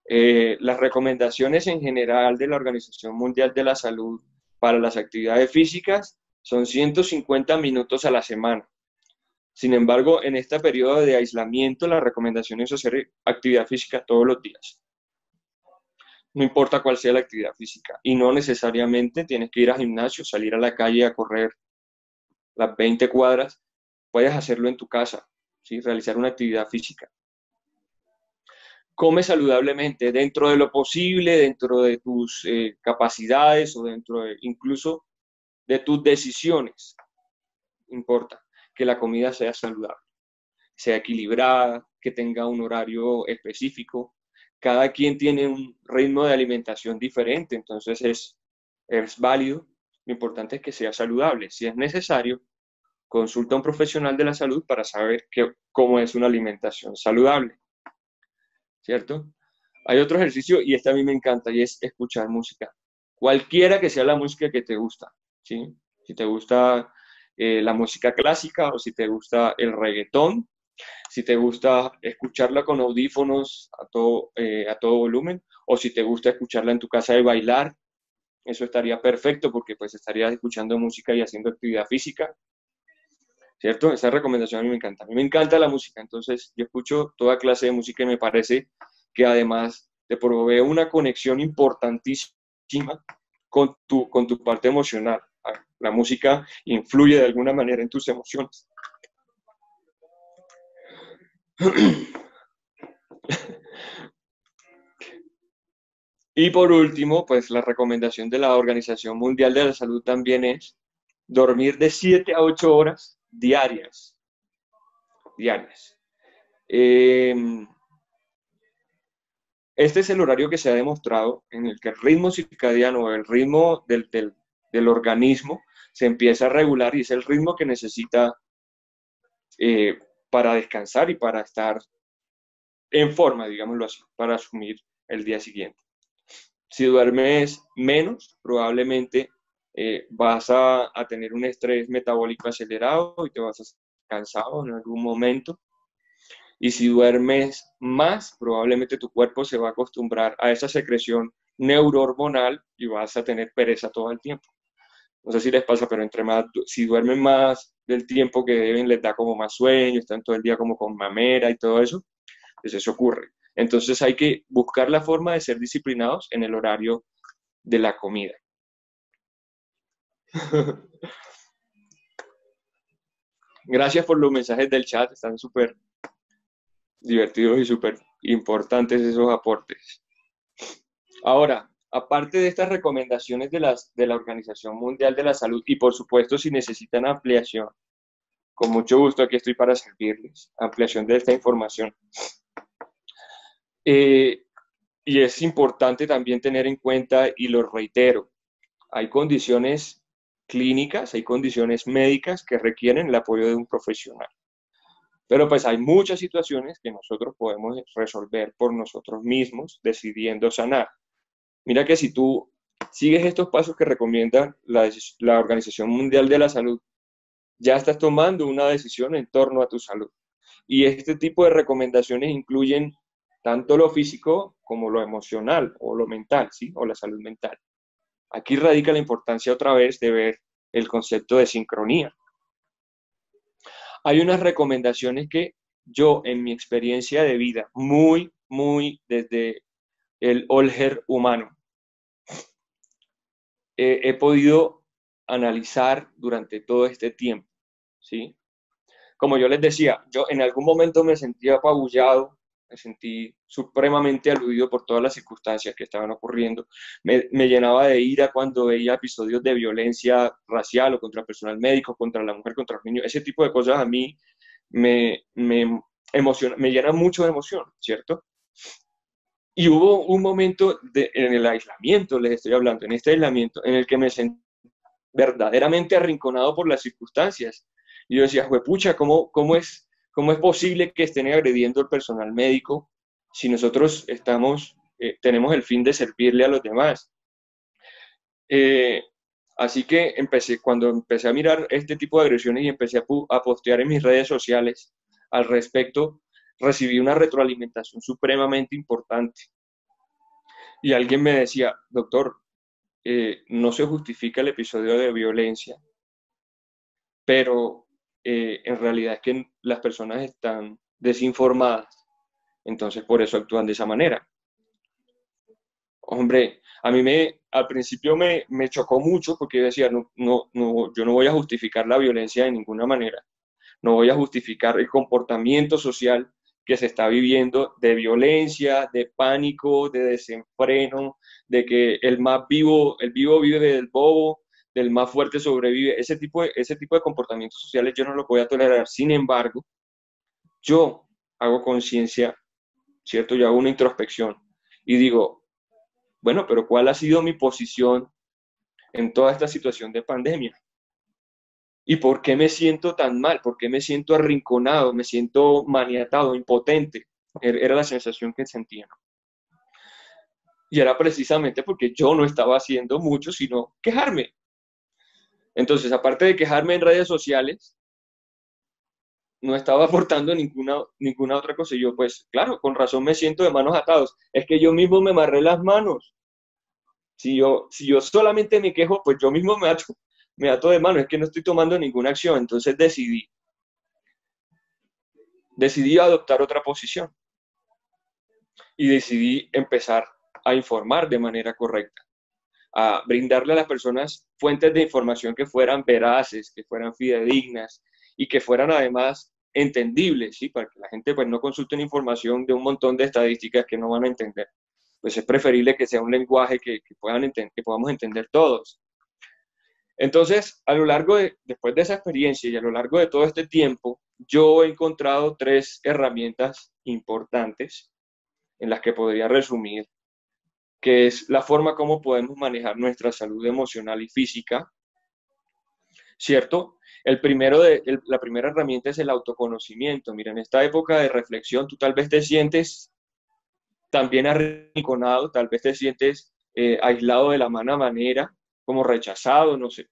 Las recomendaciones en general de la Organización Mundial de la Salud para las actividades físicas son 150 minutos a la semana. Sin embargo, en este periodo de aislamiento, la recomendación es hacer actividad física todos los días. No importa cuál sea la actividad física. Y no necesariamente tienes que ir al gimnasio, salir a la calle a correr las 20 cuadras. Puedes hacerlo en tu casa, ¿sí? Realizar una actividad física. Come saludablemente dentro de lo posible, dentro de tus capacidades o dentro incluso de tus decisiones. Importa que la comida sea saludable, sea equilibrada, que tenga un horario específico. Cada quien tiene un ritmo de alimentación diferente, entonces es válido. Lo importante es que sea saludable. Si es necesario, consulta a un profesional de la salud para saber cómo es una alimentación saludable, ¿cierto? Hay otro ejercicio, y este a mí me encanta, y es escuchar música. Cualquiera que sea la música que te gusta, ¿sí? Si te gusta la música clásica o si te gusta el reggaetón, si te gusta escucharla con audífonos a todo volumen, o si te gusta escucharla en tu casa de bailar, eso estaría perfecto porque pues estarías escuchando música y haciendo actividad física, ¿cierto? Esa recomendación a mí me encanta. A mí me encanta la música, entonces yo escucho toda clase de música y me parece que además te provee una conexión importantísima con tu parte emocional. La música influye de alguna manera en tus emociones. Y por último, pues la recomendación de la Organización Mundial de la Salud también es dormir de 7 a 8 horas diarias. Diarias. Eh, Este es el horario que se ha demostrado en el que el ritmo circadiano, el ritmo del organismo, se empieza a regular y es el ritmo que necesita para descansar y para estar en forma, digámoslo así, para asumir el día siguiente. Si duermes menos, probablemente vas a tener un estrés metabólico acelerado y te vas a sentir cansado en algún momento. Y si duermes más, probablemente tu cuerpo se va a acostumbrar a esa secreción neurohormonal y vas a tener pereza todo el tiempo. No sé si les pasa, pero entre más, si duermen más del tiempo que deben, les da como más sueño, están todo el día como con mamera y todo eso, pues eso ocurre. Entonces hay que buscar la forma de ser disciplinados en el horario de la comida. Gracias por los mensajes del chat, están súper divertidos y súper importantes esos aportes. Ahora, aparte de estas recomendaciones de la Organización Mundial de la Salud, y por supuesto si necesitan ampliación, con mucho gusto aquí estoy para servirles, ampliación de esta información. Y es importante también tener en cuenta, y lo reitero, hay condiciones clínicas, hay condiciones médicas que requieren el apoyo de un profesional. Pero pues hay muchas situaciones que nosotros podemos resolver por nosotros mismos, decidiendo sanar. Mira que si tú sigues estos pasos que recomienda la Organización Mundial de la Salud, ya estás tomando una decisión en torno a tu salud. Y este tipo de recomendaciones incluyen tanto lo físico como lo emocional o lo mental, ¿sí? O la salud mental. Aquí radica la importancia otra vez de ver el concepto de sincronía. Hay unas recomendaciones que yo, en mi experiencia de vida, muy desde el Olger humano, he podido analizar durante todo este tiempo, ¿sí? Como yo les decía, yo en algún momento me sentía apabullado, me sentí supremamente aludido por todas las circunstancias que estaban ocurriendo. Me llenaba de ira cuando veía episodios de violencia racial o contra el personal médico, contra la mujer, contra los niños. Ese tipo de cosas a mí me llenan mucho de emoción, ¿cierto? Y hubo un momento en el aislamiento, les estoy hablando, en este aislamiento, en el que me sentí verdaderamente arrinconado por las circunstancias. Y yo decía, juepucha, ¿cómo es posible que estén agrediendo al personal médico si nosotros tenemos el fin de servirle a los demás? Así que cuando empecé a mirar este tipo de agresiones y empecé a postear en mis redes sociales al respecto, recibí una retroalimentación supremamente importante. Y alguien me decía, doctor, no se justifica el episodio de violencia, pero en realidad es que las personas están desinformadas, entonces por eso actúan de esa manera. Hombre, al principio me chocó mucho porque yo decía, yo no voy a justificar la violencia de ninguna manera, no voy a justificar el comportamiento social que se está viviendo de violencia, de pánico, de desenfreno, de que el vivo vive del bobo, del más fuerte sobrevive. Ese tipo de comportamientos sociales yo no lo voy a tolerar. Sin embargo, yo hago conciencia, ¿cierto? Yo hago una introspección y digo, bueno, pero ¿cuál ha sido mi posición en toda esta situación de pandemia? ¿Y por qué me siento tan mal? ¿Por qué me siento arrinconado? ¿Me siento maniatado, impotente? Era la sensación que sentía. Y era precisamente porque yo no estaba haciendo mucho, sino quejarme. Entonces, aparte de quejarme en redes sociales, no estaba aportando ninguna otra cosa. Y yo, pues, claro, con razón me siento de manos atados. Es que yo mismo me amarré las manos. Si yo solamente me quejo, pues yo mismo me ato de manos. Es que no estoy tomando ninguna acción. Entonces decidí adoptar otra posición. Y decidí empezar a informar de manera correcta, a brindarle a las personas fuentes de información que fueran veraces, que fueran fidedignas y que fueran además entendibles, ¿sí? Para que la gente pues, no consulte una información de un montón de estadísticas que no van a entender. Pues es preferible que sea un lenguaje que podamos entender todos. Entonces, después de esa experiencia y a lo largo de todo este tiempo, yo he encontrado 3 herramientas importantes en las que podría resumir, que es la forma como podemos manejar nuestra salud emocional y física, ¿cierto? La primera herramienta es el autoconocimiento. Mira, en esta época de reflexión, tú tal vez te sientes también arrinconado, tal vez te sientes aislado de la mala manera, como rechazado, no sé.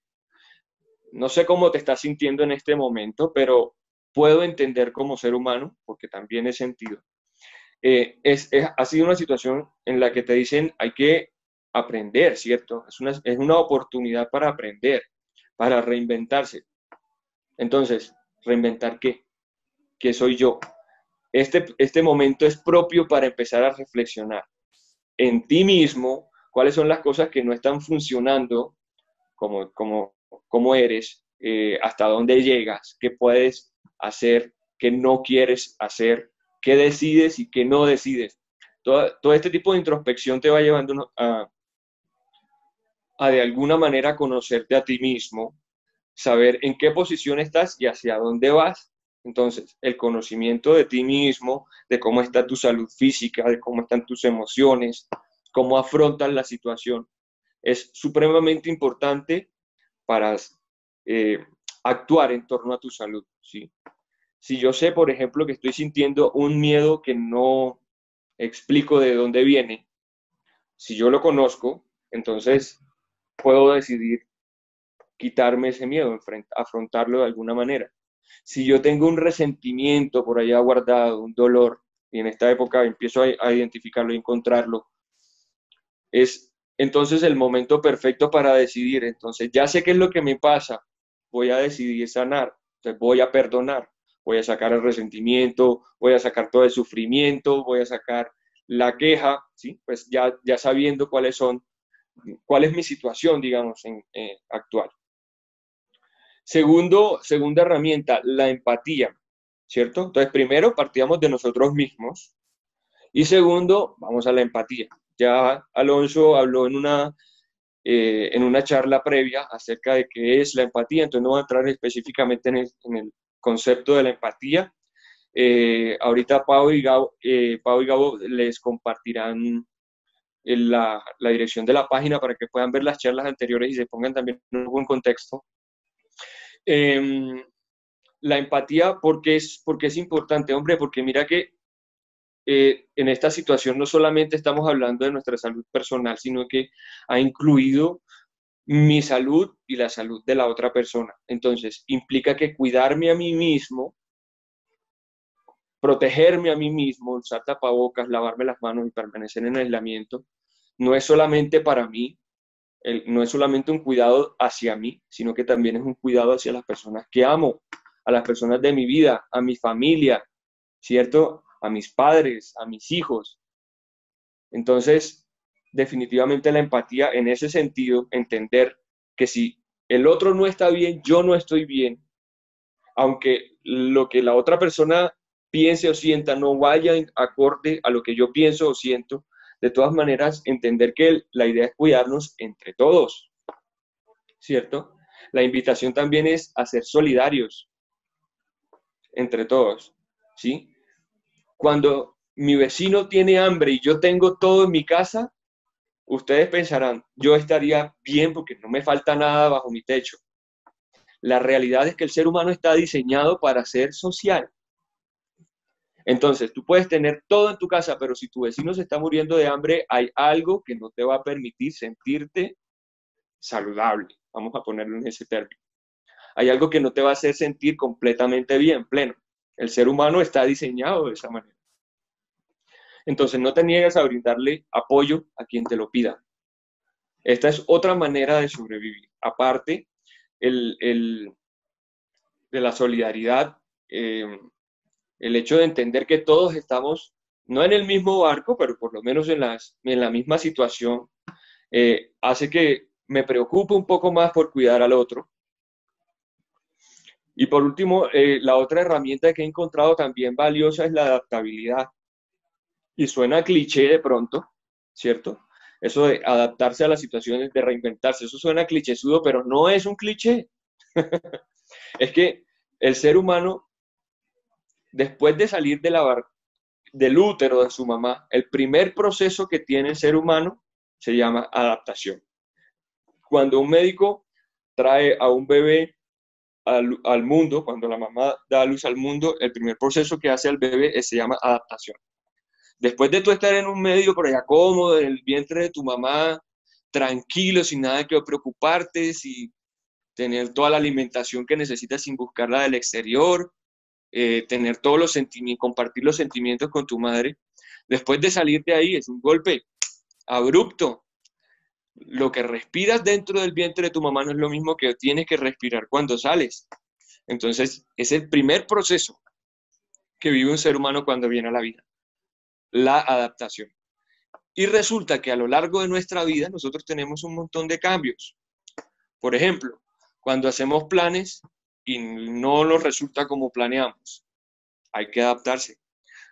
No sé cómo te estás sintiendo en este momento, pero puedo entender como ser humano, porque también he sentido. Ha sido una situación en la que te dicen hay que aprender, ¿cierto? Es una oportunidad para aprender, para reinventarse. Entonces, ¿reinventar qué? ¿Qué soy yo? Este momento es propio para empezar a reflexionar en ti mismo, cuáles son las cosas que no están funcionando como eres, hasta dónde llegas, qué puedes hacer, qué no quieres hacer, qué decides y qué no decides. Todo este tipo de introspección te va llevando a de alguna manera conocerte a ti mismo, saber en qué posición estás y hacia dónde vas. Entonces, el conocimiento de ti mismo, de cómo está tu salud física, de cómo están tus emociones, cómo afrontas la situación, es supremamente importante para eh, actuar en torno a tu salud, ¿sí? Si yo sé, por ejemplo, que estoy sintiendo un miedo que no explico de dónde viene, si yo lo conozco, entonces puedo decidir quitarme ese miedo, afrontarlo de alguna manera. Si yo tengo un resentimiento por allá guardado, un dolor, y en esta época empiezo a identificarlo y encontrarlo, es entonces el momento perfecto para decidir. Entonces, ya sé qué es lo que me pasa, voy a decidir sanar, entonces voy a perdonar, voy a sacar el resentimiento, voy a sacar todo el sufrimiento, voy a sacar la queja, ¿sí? Pues ya sabiendo cuál es mi situación, digamos, actual. Segunda herramienta, la empatía, ¿cierto? Entonces, primero partíamos de nosotros mismos y segundo, vamos a la empatía. Ya Alonso habló en una charla previa acerca de qué es la empatía, entonces no voy a entrar específicamente en el concepto de la empatía. Ahorita Pau y Gabo les compartirán la dirección de la página para que puedan ver las charlas anteriores y se pongan también en un buen contexto. La empatía, porque es importante, hombre, porque mira que en esta situación no solamente estamos hablando de nuestra salud personal, sino que ha incluido mi salud y la salud de la otra persona. Entonces, implica que cuidarme a mí mismo, protegerme a mí mismo, usar tapabocas, lavarme las manos y permanecer en aislamiento, no es solamente para mí, no es solamente un cuidado hacia mí, sino que también es un cuidado hacia las personas que amo, a las personas de mi vida, a mi familia, ¿cierto? A mis padres, a mis hijos. Entonces, definitivamente la empatía en ese sentido, entender que si el otro no está bien, yo no estoy bien, aunque lo que la otra persona piense o sienta no vaya acorde a lo que yo pienso o siento, de todas maneras, entender que la idea es cuidarnos entre todos, ¿cierto? La invitación también es a ser solidarios entre todos, ¿sí? Cuando mi vecino tiene hambre y yo tengo todo en mi casa, ustedes pensarán, yo estaría bien porque no me falta nada bajo mi techo. La realidad es que el ser humano está diseñado para ser social. Entonces, tú puedes tener todo en tu casa, pero si tu vecino se está muriendo de hambre, hay algo que no te va a permitir sentirte saludable. Vamos a ponerlo en ese término. Hay algo que no te va a hacer sentir completamente bien, pleno. El ser humano está diseñado de esa manera. Entonces, no te niegues a brindarle apoyo a quien te lo pida. Esta es otra manera de sobrevivir. Aparte, de la solidaridad, el hecho de entender que todos estamos, no en el mismo barco, pero por lo menos en la misma situación, hace que me preocupe un poco más por cuidar al otro. Y por último, la otra herramienta que he encontrado también valiosa es la adaptabilidad. Y suena cliché de pronto, ¿cierto? Eso de adaptarse a las situaciones, de reinventarse, eso suena clichésudo, pero no es un cliché. Es que el ser humano, después de salir de la barca, del útero de su mamá, el primer proceso que tiene el ser humano se llama adaptación. Cuando un médico trae a un bebé al mundo, cuando la mamá da a luz al mundo, el primer proceso que hace al bebé se llama adaptación. Después de tú estar en un medio por allá cómodo, en el vientre de tu mamá, tranquilo, sin nada que preocuparte, sin tener toda la alimentación que necesitas sin buscarla del exterior, tener todos los sentimientos, compartir los sentimientos con tu madre. Después de salir de ahí es un golpe abrupto. Lo que respiras dentro del vientre de tu mamá no es lo mismo que tienes que respirar cuando sales. Entonces, es el primer proceso que vive un ser humano cuando viene a la vida, la adaptación. Y resulta que a lo largo de nuestra vida nosotros tenemos un montón de cambios. Por ejemplo, cuando hacemos planes y no nos resulta como planeamos, hay que adaptarse.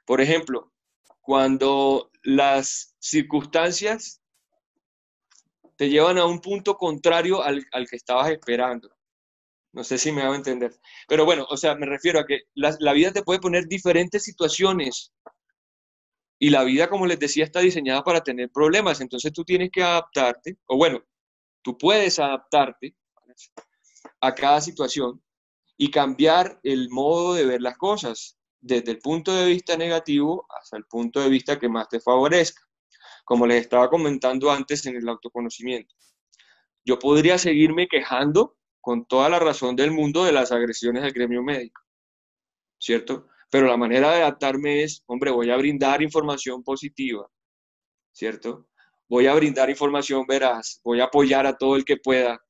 Por ejemplo, cuando las circunstancias te llevan a un punto contrario al que estabas esperando. No sé si me hago entender. Pero bueno, o sea, me refiero a que la vida te puede poner diferentes situaciones y la vida, como les decía, está diseñada para tener problemas. Entonces tú tienes que adaptarte, o bueno, tú puedes adaptarte a cada situación y cambiar el modo de ver las cosas desde el punto de vista negativo hasta el punto de vista que más te favorezca. Como les estaba comentando antes en el autoconocimiento. Yo podría seguirme quejando con toda la razón del mundo de las agresiones al gremio médico, ¿cierto? Pero la manera de adaptarme es, hombre, voy a brindar información positiva, ¿cierto? Voy a brindar información veraz, voy a apoyar a todo el que pueda,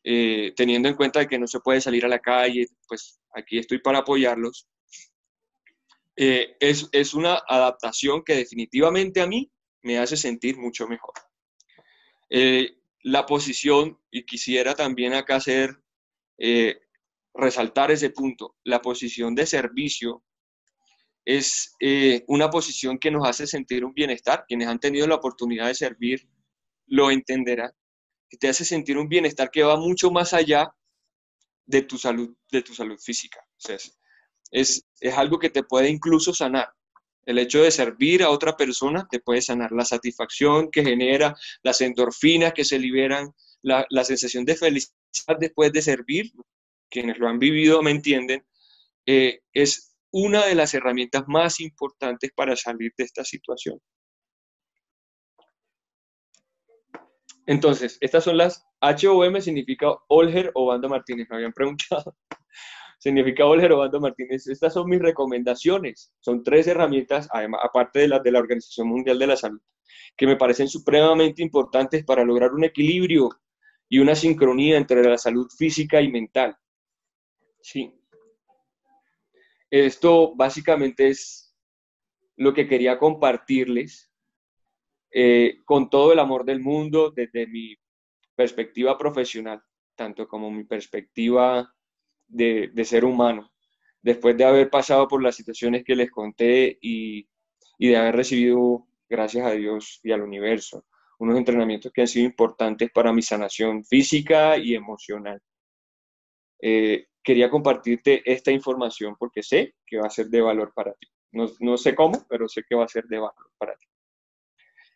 teniendo en cuenta que no se puede salir a la calle, pues aquí estoy para apoyarlos. Es una adaptación que definitivamente a mí me hace sentir mucho mejor. La posición, y quisiera también acá hacer, resaltar ese punto, la posición de servicio es una posición que nos hace sentir un bienestar. Quienes han tenido la oportunidad de servir lo entenderán, que te hace sentir un bienestar que va mucho más allá de tu salud física. O sea, es algo que te puede incluso sanar. El hecho de servir a otra persona te puede sanar. La satisfacción que genera, las endorfinas que se liberan, la sensación de felicidad después de servir, quienes lo han vivido me entienden, es una de las herramientas más importantes para salir de esta situación. Entonces, estas son las HOM, significa Olger Obando Martínez, me habían preguntado. Significa Olger Obando Martínez. Estas son mis recomendaciones. Son 3 herramientas, además, aparte de las de la Organización Mundial de la Salud, que me parecen supremamente importantes para lograr un equilibrio y una sincronía entre la salud física y mental. Sí. Esto básicamente es lo que quería compartirles con todo el amor del mundo desde mi perspectiva profesional, tanto como mi perspectiva de ser humano, después de haber pasado por las situaciones que les conté y de haber recibido, gracias a Dios y al universo, unos entrenamientos que han sido importantes para mi sanación física y emocional. Quería compartirte esta información porque sé que va a ser de valor para ti. No sé cómo, pero sé que va a ser de valor para ti.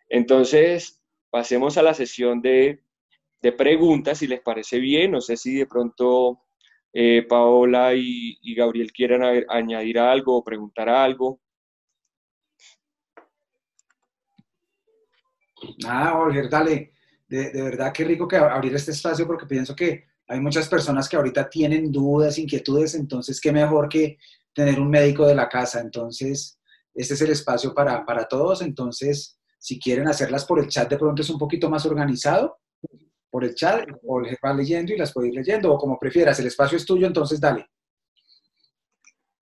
Entonces, pasemos a la sesión de preguntas, si les parece bien. No sé si de pronto Paola y Gabriel quieran añadir algo o preguntar algo. Nada, Olger, dale. De verdad, qué rico que abrir este espacio porque pienso que hay muchas personas que ahorita tienen dudas, inquietudes, entonces qué mejor que tener un médico de la casa. Entonces, este es el espacio para todos. Entonces, si quieren hacerlas por el chat, de pronto es un poquito más organizado. Por el chat, Olger va leyendo y las puede ir leyendo, o como prefieras. El espacio es tuyo, entonces dale.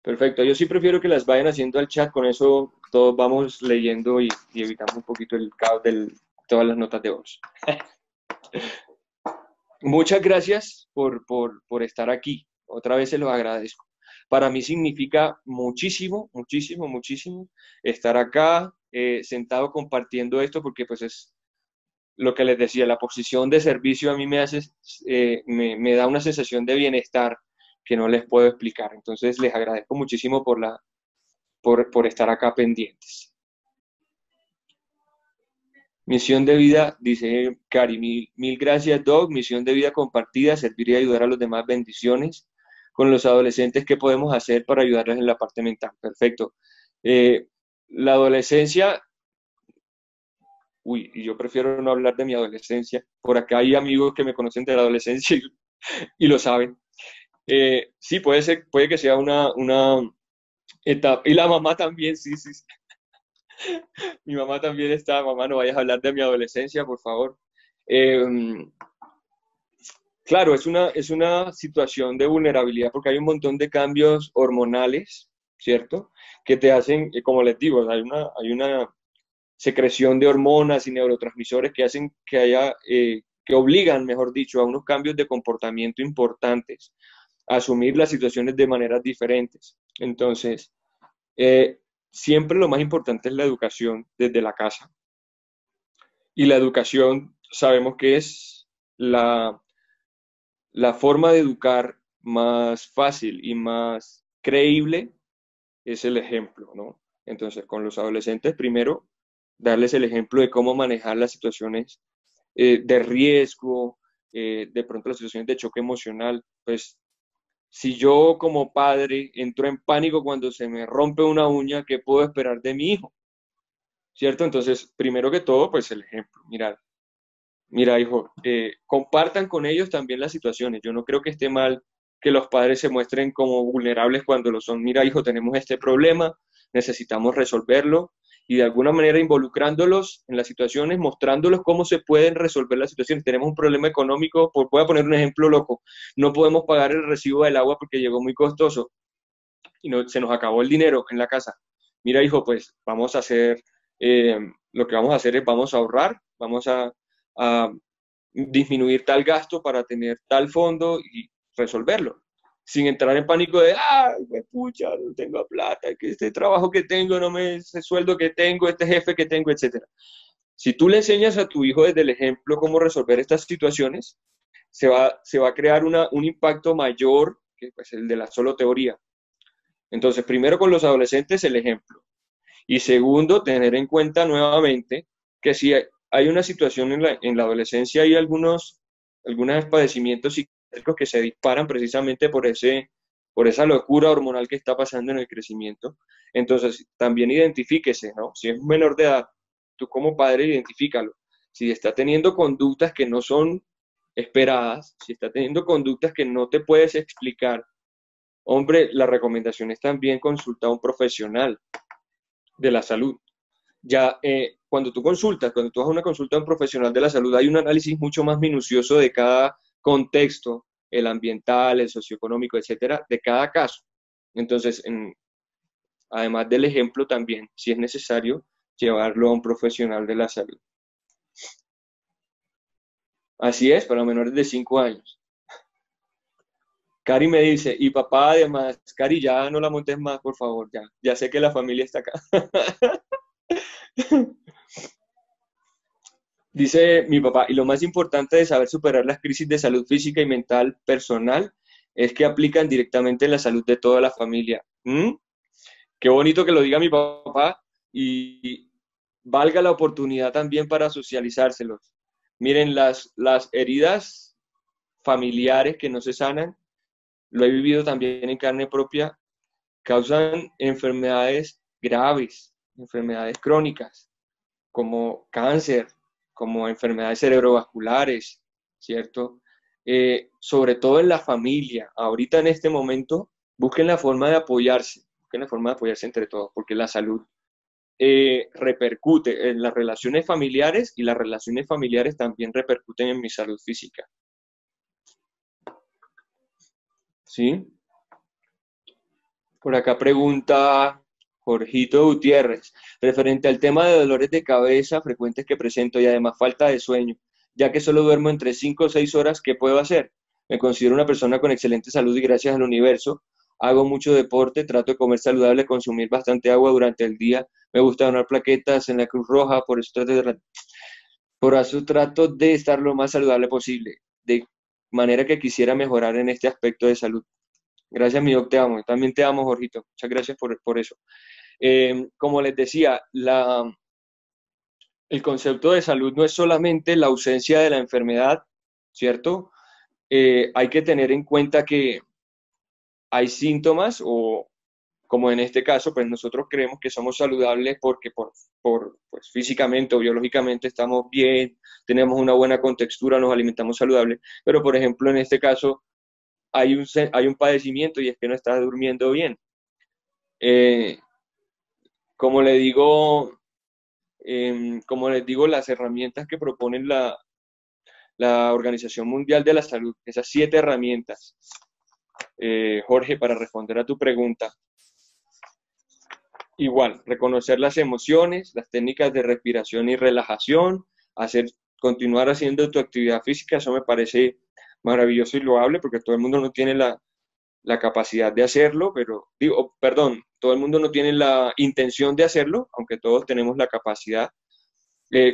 Perfecto, yo sí prefiero que las vayan haciendo al chat, con eso todos vamos leyendo y evitamos un poquito el caos de todas las notas de voz. Muchas gracias por estar aquí, otra vez se los agradezco. Para mí significa muchísimo, muchísimo, muchísimo estar acá sentado compartiendo esto, porque pues es lo que les decía, la posición de servicio a mí me hace, me da una sensación de bienestar que no les puedo explicar. Entonces les agradezco muchísimo por estar acá pendientes. Misión de vida, dice Cari, mil gracias, Doc. Misión de vida compartida, servir y ayudar a los demás, bendiciones. Con los adolescentes, ¿qué podemos hacer para ayudarles en la parte mental? Perfecto. La adolescencia, y yo prefiero no hablar de mi adolescencia. Por acá hay amigos que me conocen de la adolescencia y lo saben. Sí, puede que sea una etapa. Y la mamá también, sí. Mi mamá también está, mamá, no vayas a hablar de mi adolescencia, por favor. Claro, es una situación de vulnerabilidad porque hay un montón de cambios hormonales, ¿cierto? Que te hacen, como les digo, hay una secreción de hormonas y neurotransmisores que hacen que haya, que obligan, mejor dicho, a unos cambios de comportamiento importantes, a asumir las situaciones de maneras diferentes. Entonces, siempre lo más importante es la educación desde la casa. Y la educación sabemos que es la forma de educar más fácil y más creíble es el ejemplo, ¿no? Entonces, con los adolescentes, primero, darles el ejemplo de cómo manejar las situaciones de riesgo, de pronto las situaciones de choque emocional. Pues, si yo como padre entro en pánico cuando se me rompe una uña, ¿qué puedo esperar de mi hijo? ¿Cierto? Entonces, primero que todo, pues el ejemplo. Mira, hijo, compartan con ellos también las situaciones. Yo no creo que esté mal que los padres se muestren como vulnerables cuando lo son. Mira, hijo, tenemos este problema, necesitamos resolverlo y de alguna manera involucrándolos en las situaciones, mostrándolos cómo se pueden resolver las situaciones. Tenemos un problema económico, voy a poner un ejemplo loco, no podemos pagar el recibo del agua porque llegó muy costoso y no, se nos acabó el dinero en la casa. Mira, hijo, pues vamos a hacer, lo que vamos a hacer es vamos a ahorrar, vamos a disminuir tal gasto para tener tal fondo y resolverlo, sin entrar en pánico de, ay, pucha, no tengo plata, que este trabajo que tengo, no me, ese sueldo que tengo, este jefe que tengo, etcétera. Si tú le enseñas a tu hijo desde el ejemplo cómo resolver estas situaciones, se va a crear un impacto mayor que pues, el de la solo teoría. Entonces, primero con los adolescentes, el ejemplo. Y segundo, tener en cuenta nuevamente que si hay una situación en la adolescencia, hay algunos padecimientos psiquiátricos que se disparan precisamente por esa locura hormonal que está pasando en el crecimiento. Entonces, también identifíquese, ¿no? Si es un menor de edad, tú como padre identifícalo. Si está teniendo conductas que no son esperadas, si está teniendo conductas que no te puedes explicar, hombre, la recomendación es también consultar a un profesional de la salud. Ya cuando tú cuando tú haces una consulta a un profesional de la salud, hay un análisis mucho más minucioso de cada contexto, el ambiental, el socioeconómico, etcétera, de cada caso. Entonces, además del ejemplo también, si es necesario, llevarlo a un profesional de la salud. Así es, para menores de 5 años. Cari me dice, y papá además, Cari, ya no la montes más, por favor, ya sé que la familia está acá. Dice mi papá, y lo más importante de saber superar las crisis de salud física y mental personal es que aplican directamente en la salud de toda la familia. ¿Mm? Qué bonito que lo diga mi papá y valga la oportunidad también para socializárselos. Miren, las heridas familiares que no se sanan, lo he vivido también en carne propia, causan enfermedades graves, enfermedades crónicas, como cáncer, como enfermedades cerebrovasculares, ¿cierto? Sobre todo en la familia. Ahorita en este momento, busquen la forma de apoyarse entre todos, porque la salud repercute en las relaciones familiares y las relaciones familiares también repercuten en mi salud física. ¿Sí? Por acá pregunta Jorgito Gutiérrez, referente al tema de dolores de cabeza frecuentes que presento y además falta de sueño, ya que solo duermo entre 5 o 6 horas, ¿qué puedo hacer? Me considero una persona con excelente salud y gracias al universo. Hago mucho deporte, trato de comer saludable, consumir bastante agua durante el día. Me gusta donar plaquetas en la Cruz Roja, por eso trato de estar lo más saludable posible, de manera que quisiera mejorar en este aspecto de salud. Gracias, mi doc, te amo. También te amo, Jorgito. Muchas gracias por eso. Como les decía, el concepto de salud no es solamente la ausencia de la enfermedad, ¿cierto? Hay que tener en cuenta que hay síntomas o, como en este caso, pues nosotros creemos que somos saludables porque pues, físicamente o biológicamente estamos bien, tenemos una buena contextura, nos alimentamos saludable, pero por ejemplo en este caso hay un padecimiento y es que no estás durmiendo bien. Como le digo, como les digo, las herramientas que proponen la Organización Mundial de la Salud, esas 7 herramientas, Jorge, para responder a tu pregunta, igual, reconocer las emociones, las técnicas de respiración y relajación, continuar haciendo tu actividad física, eso me parece maravilloso y loable, porque todo el mundo no tiene la capacidad de hacerlo, todo el mundo no tiene la intención de hacerlo, aunque todos tenemos la capacidad.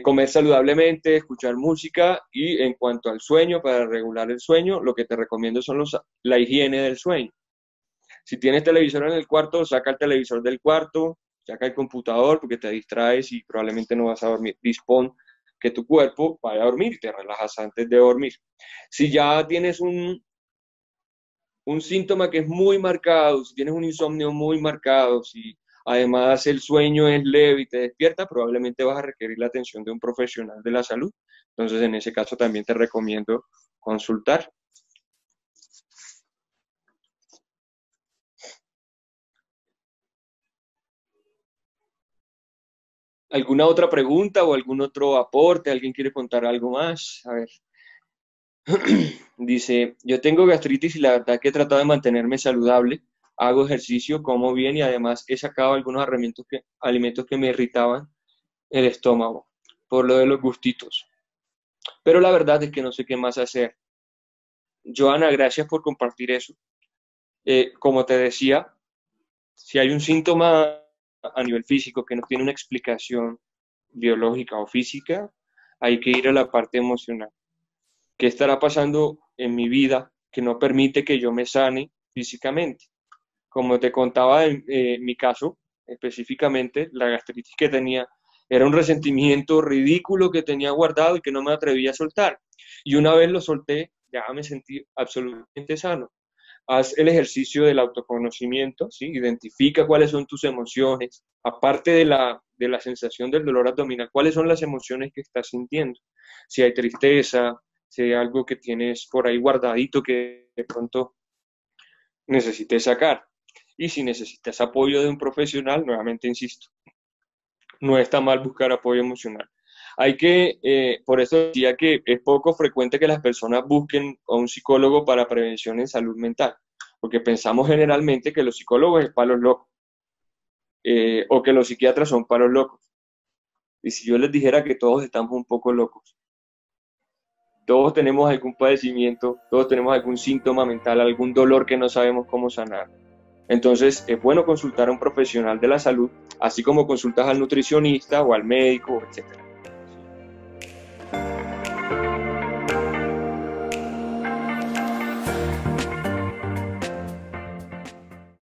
Comer saludablemente, escuchar música y en cuanto al sueño, para regular el sueño, lo que te recomiendo son la higiene del sueño. Si tienes televisor en el cuarto, saca el televisor del cuarto, saca el computador porque te distraes y probablemente no vas a dormir. Dispón que tu cuerpo vaya a dormir y te relajas antes de dormir. Si ya tienes un síntoma que es muy marcado, si tienes un insomnio muy marcado, si además el sueño es leve y te despierta, probablemente vas a requerir la atención de un profesional de la salud. Entonces, en ese caso también te recomiendo consultar. ¿Alguna otra pregunta o algún otro aporte? ¿Alguien quiere contar algo más? A ver. Dice, yo tengo gastritis y la verdad que he tratado de mantenerme saludable, hago ejercicio, como bien y además he sacado algunos alimentos que me irritaban el estómago por lo de los gustitos. Pero la verdad es que no sé qué más hacer. Joana, gracias por compartir eso. Como te decía, si hay un síntoma a nivel físico que no tiene una explicación biológica o física, hay que ir a la parte emocional. ¿Qué estará pasando en mi vida que no permite que yo me sane físicamente? Como te contaba en mi caso, específicamente, la gastritis que tenía era un resentimiento ridículo que tenía guardado y que no me atrevía a soltar. Y una vez lo solté, ya me sentí absolutamente sano. Haz el ejercicio del autoconocimiento, ¿sí? Identifica cuáles son tus emociones, aparte de la sensación del dolor abdominal, cuáles son las emociones que estás sintiendo. Si hay tristeza, si hay algo que tienes por ahí guardadito que de pronto necesites sacar. Y si necesitas apoyo de un profesional, nuevamente insisto, no está mal buscar apoyo emocional. Por eso decía que es poco frecuente que las personas busquen a un psicólogo para prevención en salud mental, porque pensamos generalmente que los psicólogos es para los locos, o que los psiquiatras son para los locos. Y si yo les dijera que todos estamos un poco locos, todos tenemos algún padecimiento, todos tenemos algún síntoma mental, algún dolor que no sabemos cómo sanar. Entonces, es bueno consultar a un profesional de la salud, así como consultas al nutricionista o al médico, etc.